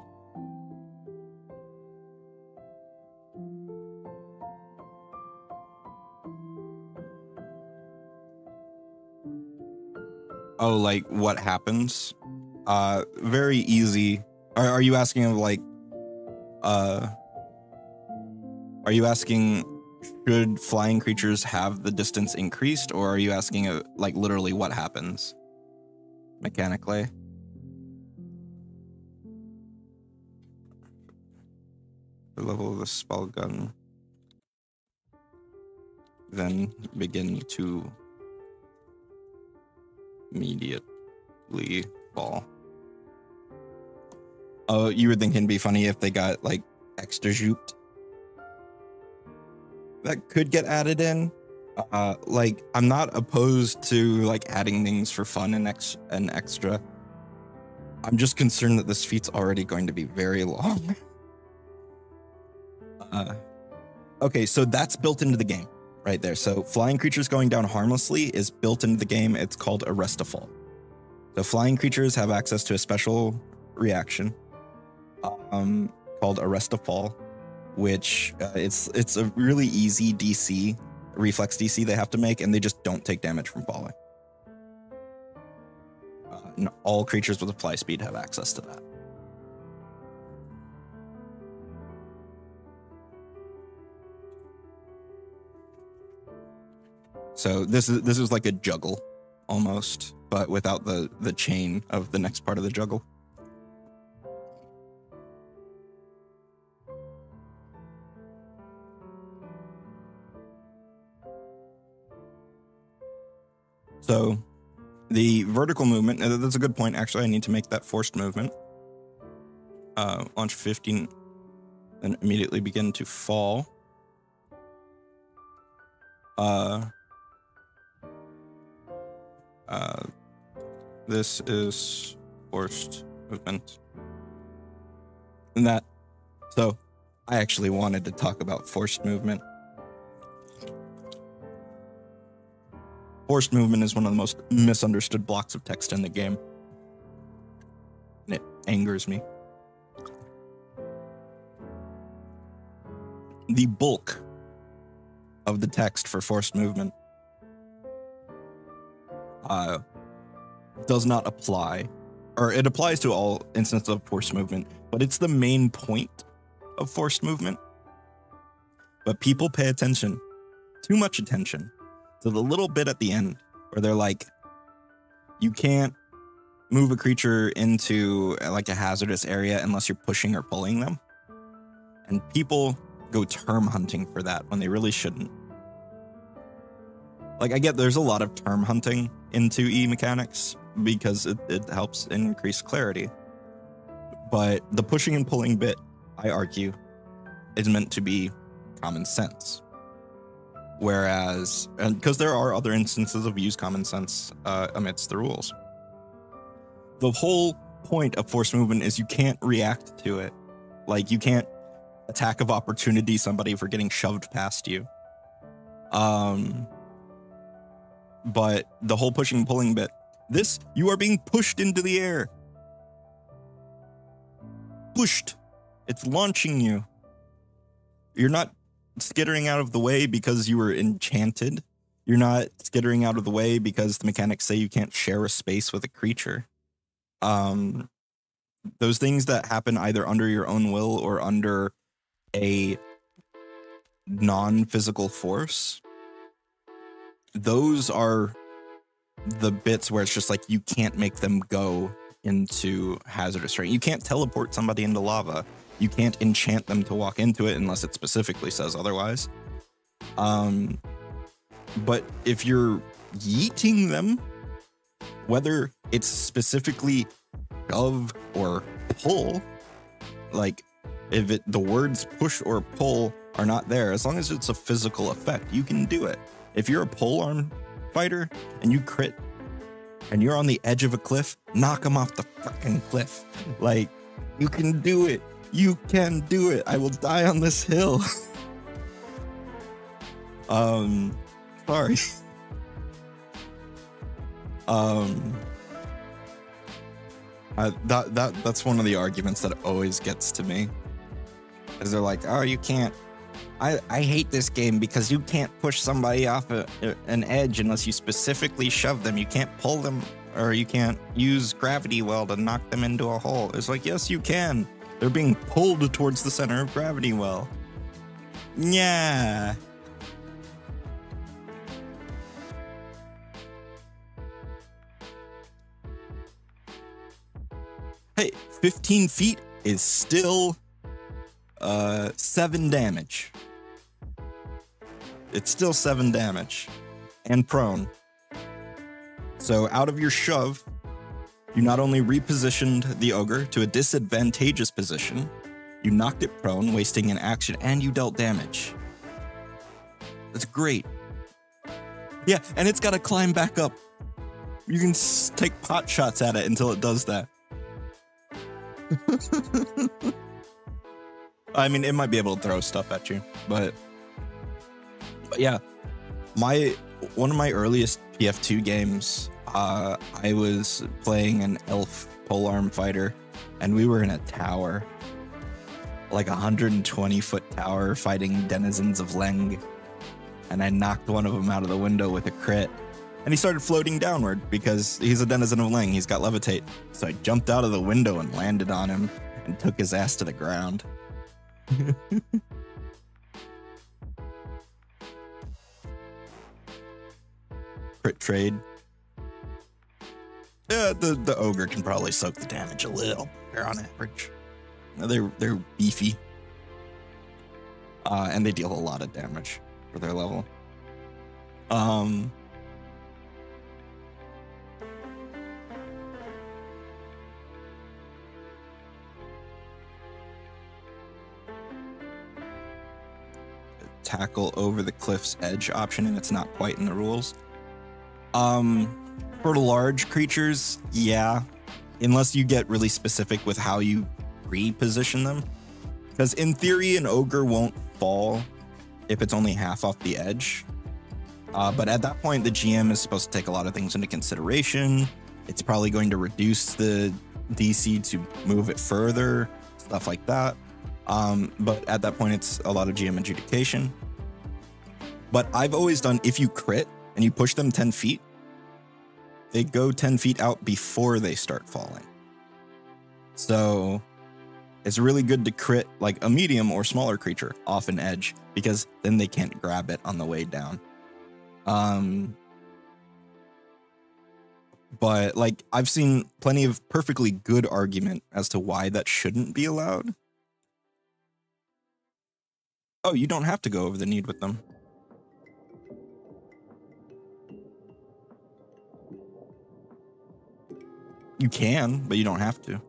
Oh, like what happens? Very easy. Are you asking of like, are you asking should flying creatures have the distance increased, or are you asking like literally what happens mechanically? The level of the spell gun, then begin to immediately fall. Oh, you would think it'd be funny if they got like extra zooped. That could get added in. Like I'm not opposed to like adding things for fun and extra. I'm just concerned that this feat's already going to be very long. Okay, so that's built into the game right there. So flying creatures going down harmlessly is built into the game. It's called Arrest a Fall. So flying creatures have access to a special reaction called Arrest a Fall, which it's a really easy DC, reflex DC they have to make, and they just don't take damage from falling. And all creatures with a fly speed have access to that. So this is like a juggle almost, but without the chain of the next part of the juggle. So the vertical movement, that's a good point. Actually, I need to make that forced movement. Launch 15 and immediately begin to fall. This is forced movement. And that, so I actually wanted to talk about forced movement. Forced movement is one of the most misunderstood blocks of text in the game. And it angers me. The bulk of the text for forced movement does not apply, or it applies to all instances of forced movement, but it's the main point of forced movement. But people pay attention, too much attention, to the little bit at the end where they're like, you can't move a creature into like a hazardous area unless you're pushing or pulling them. And people go term hunting for that when they really shouldn't. Like, I get there's a lot of term hunting in 2E mechanics because it helps increase clarity. But the pushing and pulling bit, I argue, is meant to be common sense. Whereas, and because there are other instances of use common sense amidst the rules. The whole point of forced movement is you can't react to it. Like, you can't attack of opportunity somebody for getting shoved past you. But the whole pushing and pulling bit, this, you are being pushed into the air. Pushed. It's launching you. You're not skittering out of the way because you were enchanted. You're not skittering out of the way because the mechanics say you can't share a space with a creature. Those things that happen either under your own will or under a non-physical force, those are the bits where it's just like you can't make them go into hazardous terrain. You can't teleport somebody into lava. You can't enchant them to walk into it unless it specifically says otherwise. But if you're yeeting them, whether it's specifically shove or pull, like if the words push or pull are not there, as long as it's a physical effect, you can do it. If you're a pole arm fighter and you crit and you're on the edge of a cliff, knock them off the fucking cliff. Like, you can do it. You can do it. I will die on this hill. Sorry. That's one of the arguments that always gets to me. Is they're like, oh, you can't. I hate this game because you can't push somebody off an edge unless you specifically shove them. You can't pull them, or you can't use gravity well to knock them into a hole. It's like, yes, you can. They're being pulled towards the center of gravity well. Yeah. Hey, 15 feet is still 7 damage. It's still 7 damage and prone. So out of your shove, you not only repositioned the ogre to a disadvantageous position, you knocked it prone, wasting an action, and you dealt damage. That's great. Yeah, and it's got to climb back up. You can take pot shots at it until it does that. I mean, it might be able to throw stuff at you, but yeah, one of my earliest Pf2e games, I was playing an elf polearm fighter, and we were in a tower, like a 120-foot tower, fighting denizens of Leng, and I knocked one of them out of the window with a crit, and he started floating downward because he's a denizen of Leng. He's got levitate, so I jumped out of the window and landed on him and took his ass to the ground. Crit trade. Yeah, the ogre can probably soak the damage a little better on average. They're beefy. And they deal a lot of damage for their level. Tackle over the cliff's edge option, and it's not quite in the rules. For large creatures, yeah, unless you get really specific with how you reposition them, because in theory an ogre won't fall if it's only half off the edge, but at that point the GM is supposed to take a lot of things into consideration. It's probably going to reduce the DC to move it further, stuff like that. But at that point, it's a lot of GM adjudication. But I've always done, if you crit and you push them 10 feet, they go 10 feet out before they start falling. So it's really good to crit like a medium or smaller creature off an edge, because then they can't grab it on the way down. But like, I've seen plenty of perfectly good argument as to why that shouldn't be allowed. Oh, you don't have to go over the need with them. You can, but you don't have to.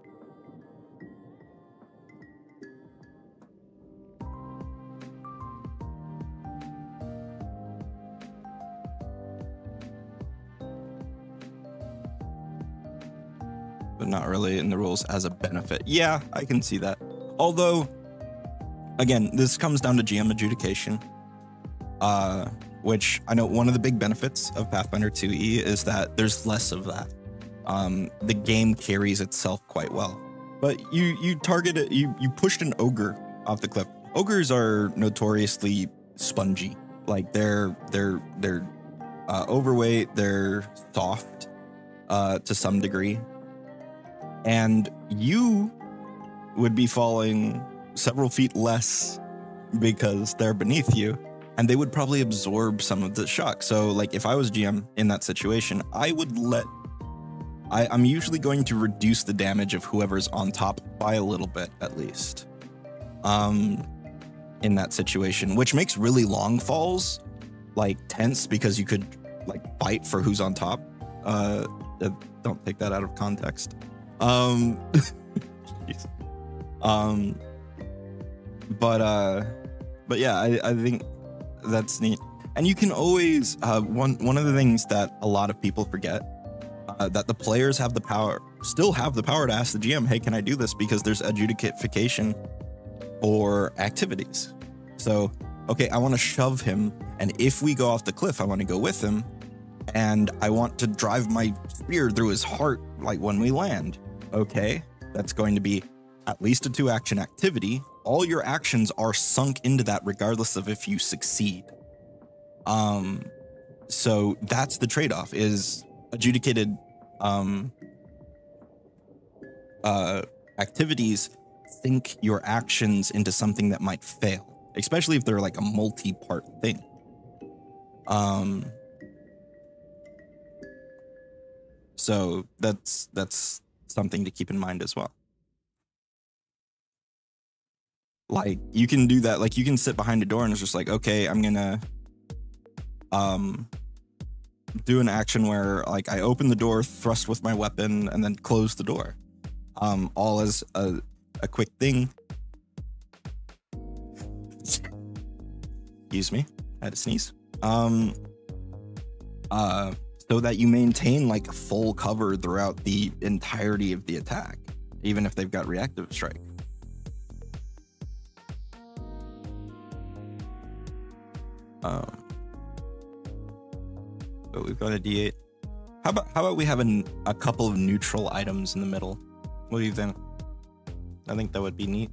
But not really in the rules as a benefit. Yeah, I can see that. Although, again, this comes down to GM adjudication, which I know one of the big benefits of Pathfinder 2e is that there's less of that. The game carries itself quite well. But you targeted, you pushed an ogre off the cliff. Ogres are notoriously spongy. Like they're overweight, they're soft to some degree, and you would be falling several feet less because they're beneath you, and they would probably absorb some of the shock. So like if I was GM in that situation, I would I'm usually going to reduce the damage of whoever's on top by a little bit at least in that situation, which makes really long falls like tense because you could like fight for who's on top. Don't take that out of context. But yeah, I think that's neat. And you can always one of the things that a lot of people forget that the players have the power, still have the power to ask the GM, hey, can I do this? Because there's adjudication for activities. So, okay, I want to shove him, and if we go off the cliff, I want to go with him, and I want to drive my spear through his heart, like when we land. Okay, that's going to be at least a 2-action activity. All your actions are sunk into that regardless of if you succeed. So that's the trade-off, is adjudicated activities sink your actions into something that might fail, especially if they're like a multi-part thing. So that's something to keep in mind as well. Like, you can do that, like you can sit behind a door and it's just like, okay, I'm gonna do an action where like I open the door, thrust with my weapon, and then close the door. All as a quick thing. Excuse me, I had to sneeze. So that you maintain like full cover throughout the entirety of the attack, even if they've got reactive strike. But we've got a D8. How about we have a couple of neutral items in the middle? What do you think? I think that would be neat.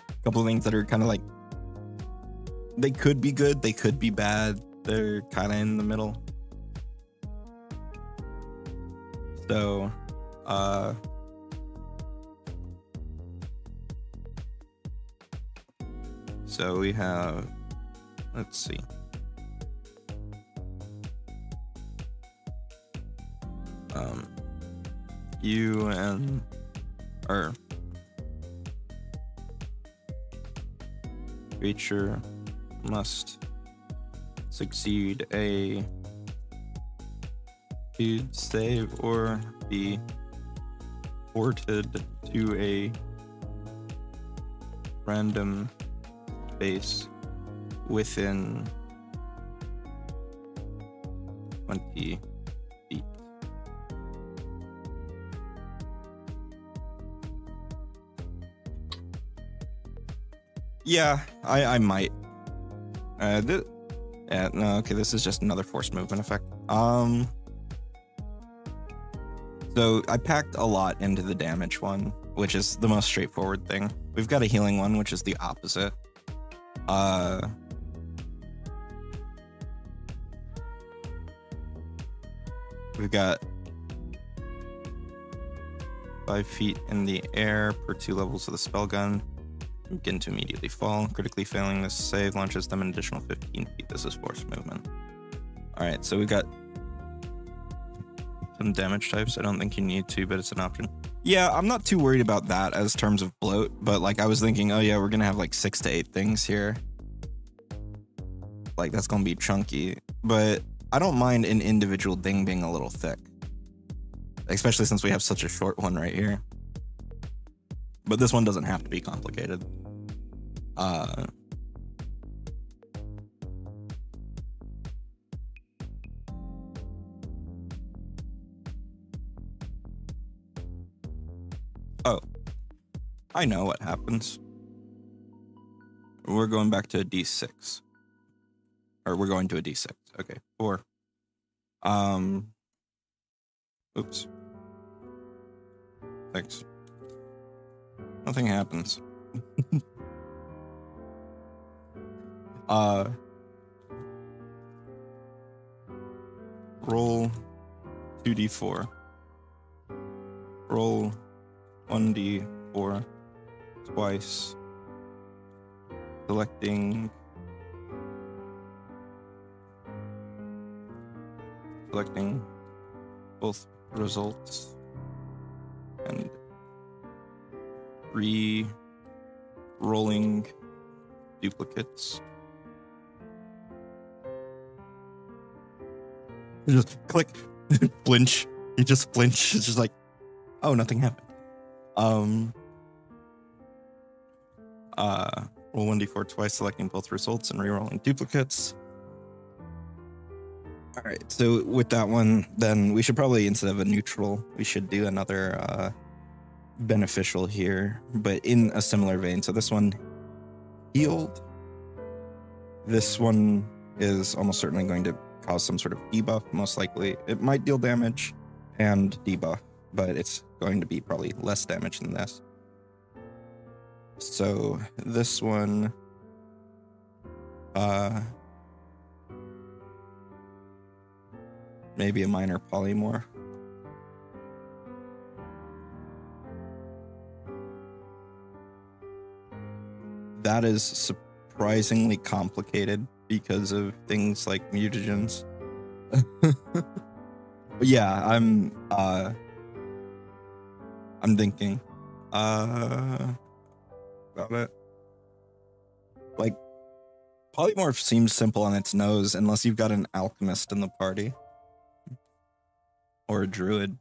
A couple of things that are kind of like, they could be good, they could be bad. They're kind of in the middle. So we have, let's see. You and our creature must succeed a speed save or be ported to a random space within 20 feet. Yeah, I might. No, okay, this is just another forced movement effect. So I packed a lot into the damage one, which is the most straightforward thing. We've got a healing one, which is the opposite. We've got 5 feet in the air per 2 levels of the spell gun. Begin to immediately fall. Critically failing this save launches them an additional 15 feet. This is forced movement. Alright, so we've got some damage types. I don't think you need to, but it's an option. Yeah, I'm not too worried about that as terms of bloat, but like I was thinking, oh yeah, we're gonna have like 6 to 8 things here. Like that's gonna be chunky, but I don't mind an individual thing being a little thick, especially since we have such a short one right here. But this one doesn't have to be complicated. Oh, I know what happens. We're going back to a D6. Or we're going to a D6. Okay, 4. Oops. 6. Nothing happens. Roll 2d4. Roll 1d4 twice. Selecting both results and re-rolling duplicates. You just click, flinch. You just flinch. It's just like, oh, nothing happened. Roll 1d4 twice, selecting both results and re-rolling duplicates. All right, so with that one, then we should probably, instead of a neutral, we should do another beneficial here, but in a similar vein. So this one healed. This one is almost certainly going to cause some sort of debuff, most likely. It might deal damage and debuff, but it's going to be probably less damage than this. So this one, maybe a minor polymorph. That is surprisingly complicated because of things like mutagens. Yeah, I'm thinking about it. Like, polymorph seems simple on its nose unless you've got an alchemist in the party or a druid.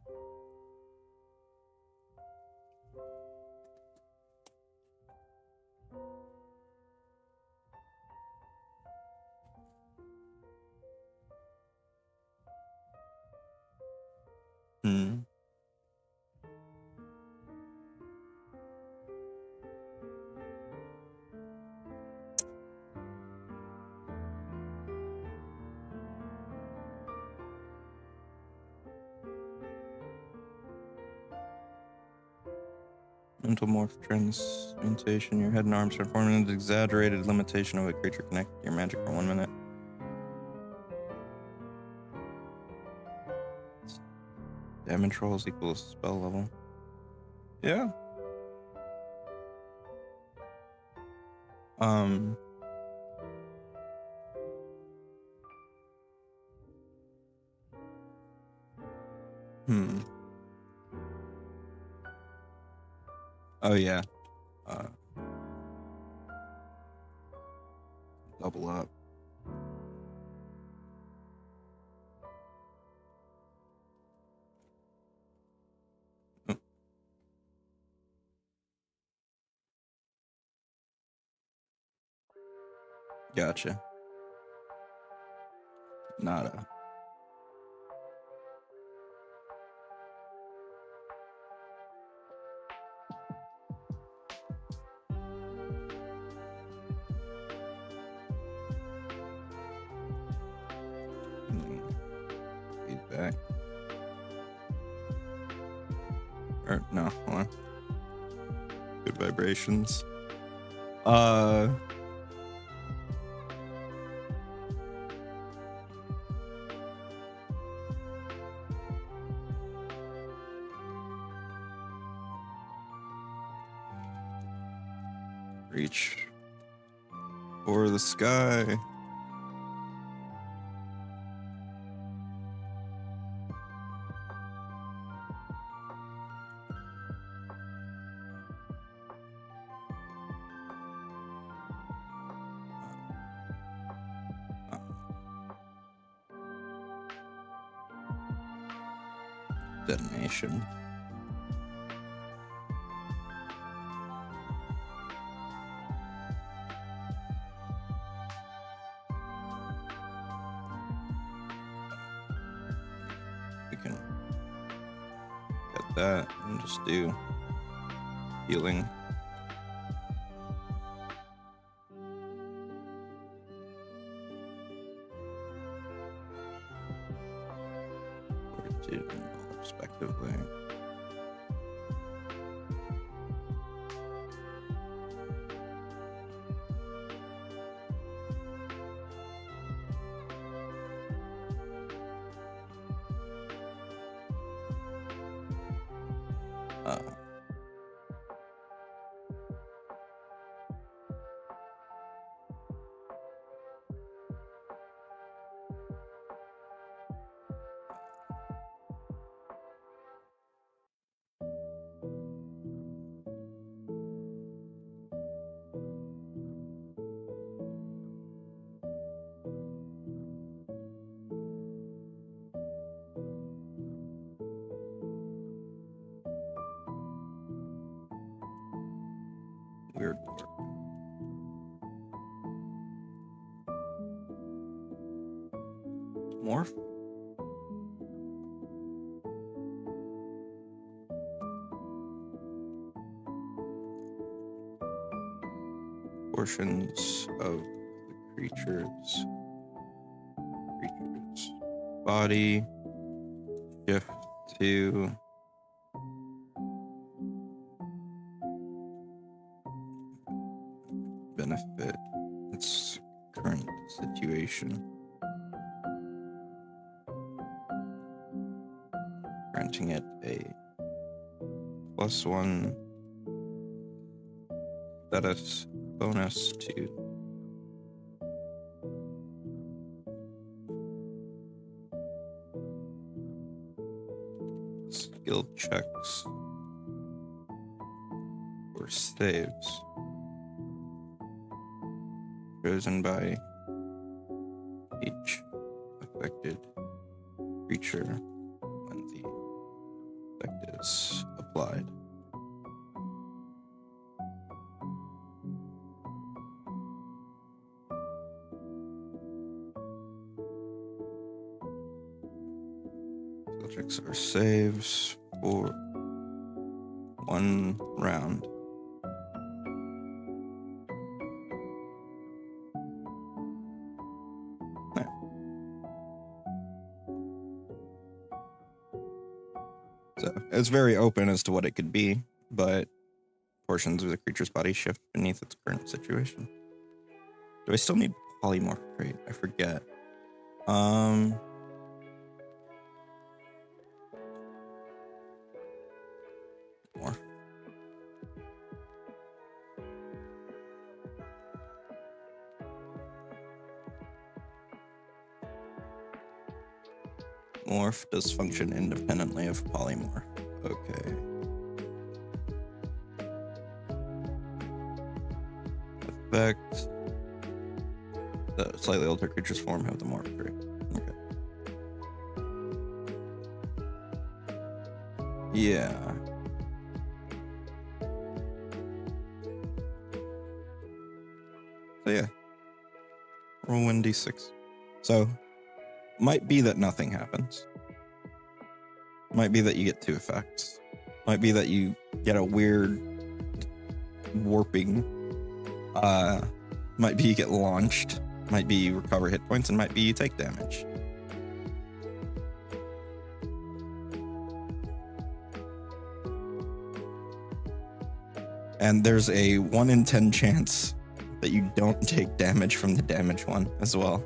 Mental morph transmutation. Your head and arms are forming an exaggerated limitation of a creature connected to your magic for 1 minute. Damage rolls equals spell level. Yeah. Oh yeah. Double up. Gotcha. Nada. Feedback. Or no, hold on. Good vibrations. Reach for the sky. Detonation. We can get that and just do healing. Respectively. Weird door. Morph? portions of the creature's body shift to benefit its current situation, granting it a +1 status bonus to skill checks or saves chosen by each affected creature when the effect is applied. Skill checks or saves for 1 round. So it's very open as to what it could be, but portions of the creature's body shift beneath its current situation. Do I still need polymorph trait? I forget. Morph. Morph does function independently of polymorph. Okay. Effect. The slightly altered creature's form have the morph trait. Okay. Yeah. So yeah. Roll 1d6. So might be that nothing happens. Might be that you get 2 effects. Might be that you get a weird warping. Might be you get launched. Might be you recover hit points, and might be you take damage. And there's a 1 in 10 chance that you don't take damage from the damage one as well.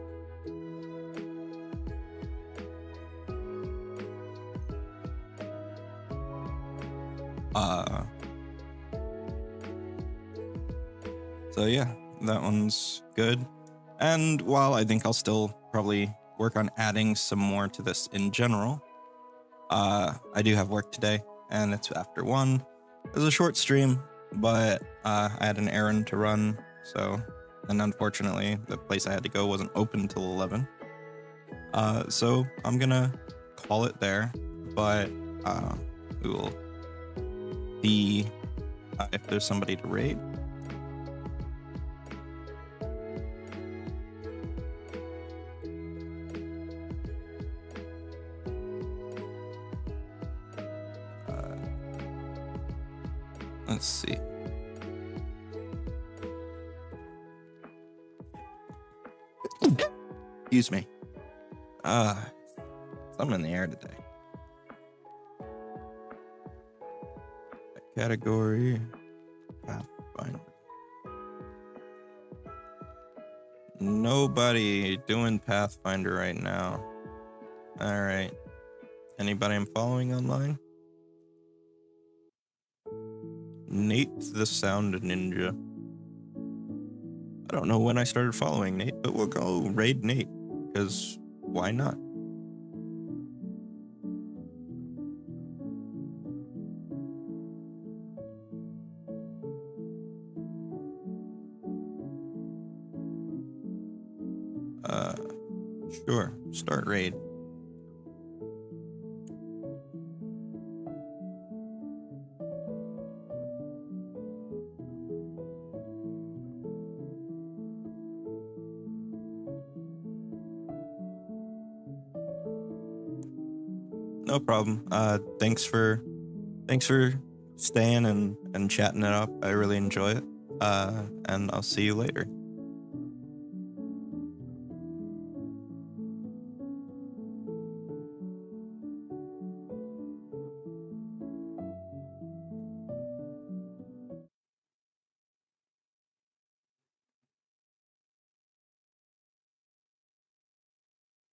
So yeah, that one's good. And while I think I'll still probably work on adding some more to this in general, I do have work today, and it's after 1. It was a short stream, but I had an errand to run, so, and unfortunately, the place I had to go wasn't open till 11. So I'm gonna call it there, but we will see if there's somebody to raid. Let's see. Excuse me. Something in the air today. Category Pathfinder. Nobody doing Pathfinder right now. All right. Anybody I'm following online? Nate the Sound Ninja. I don't know when I started following Nate, but we'll go raid Nate, because why not? Sure, start raid. No problem. Thanks for staying and chatting it up. I really enjoy it. and I'll see you later.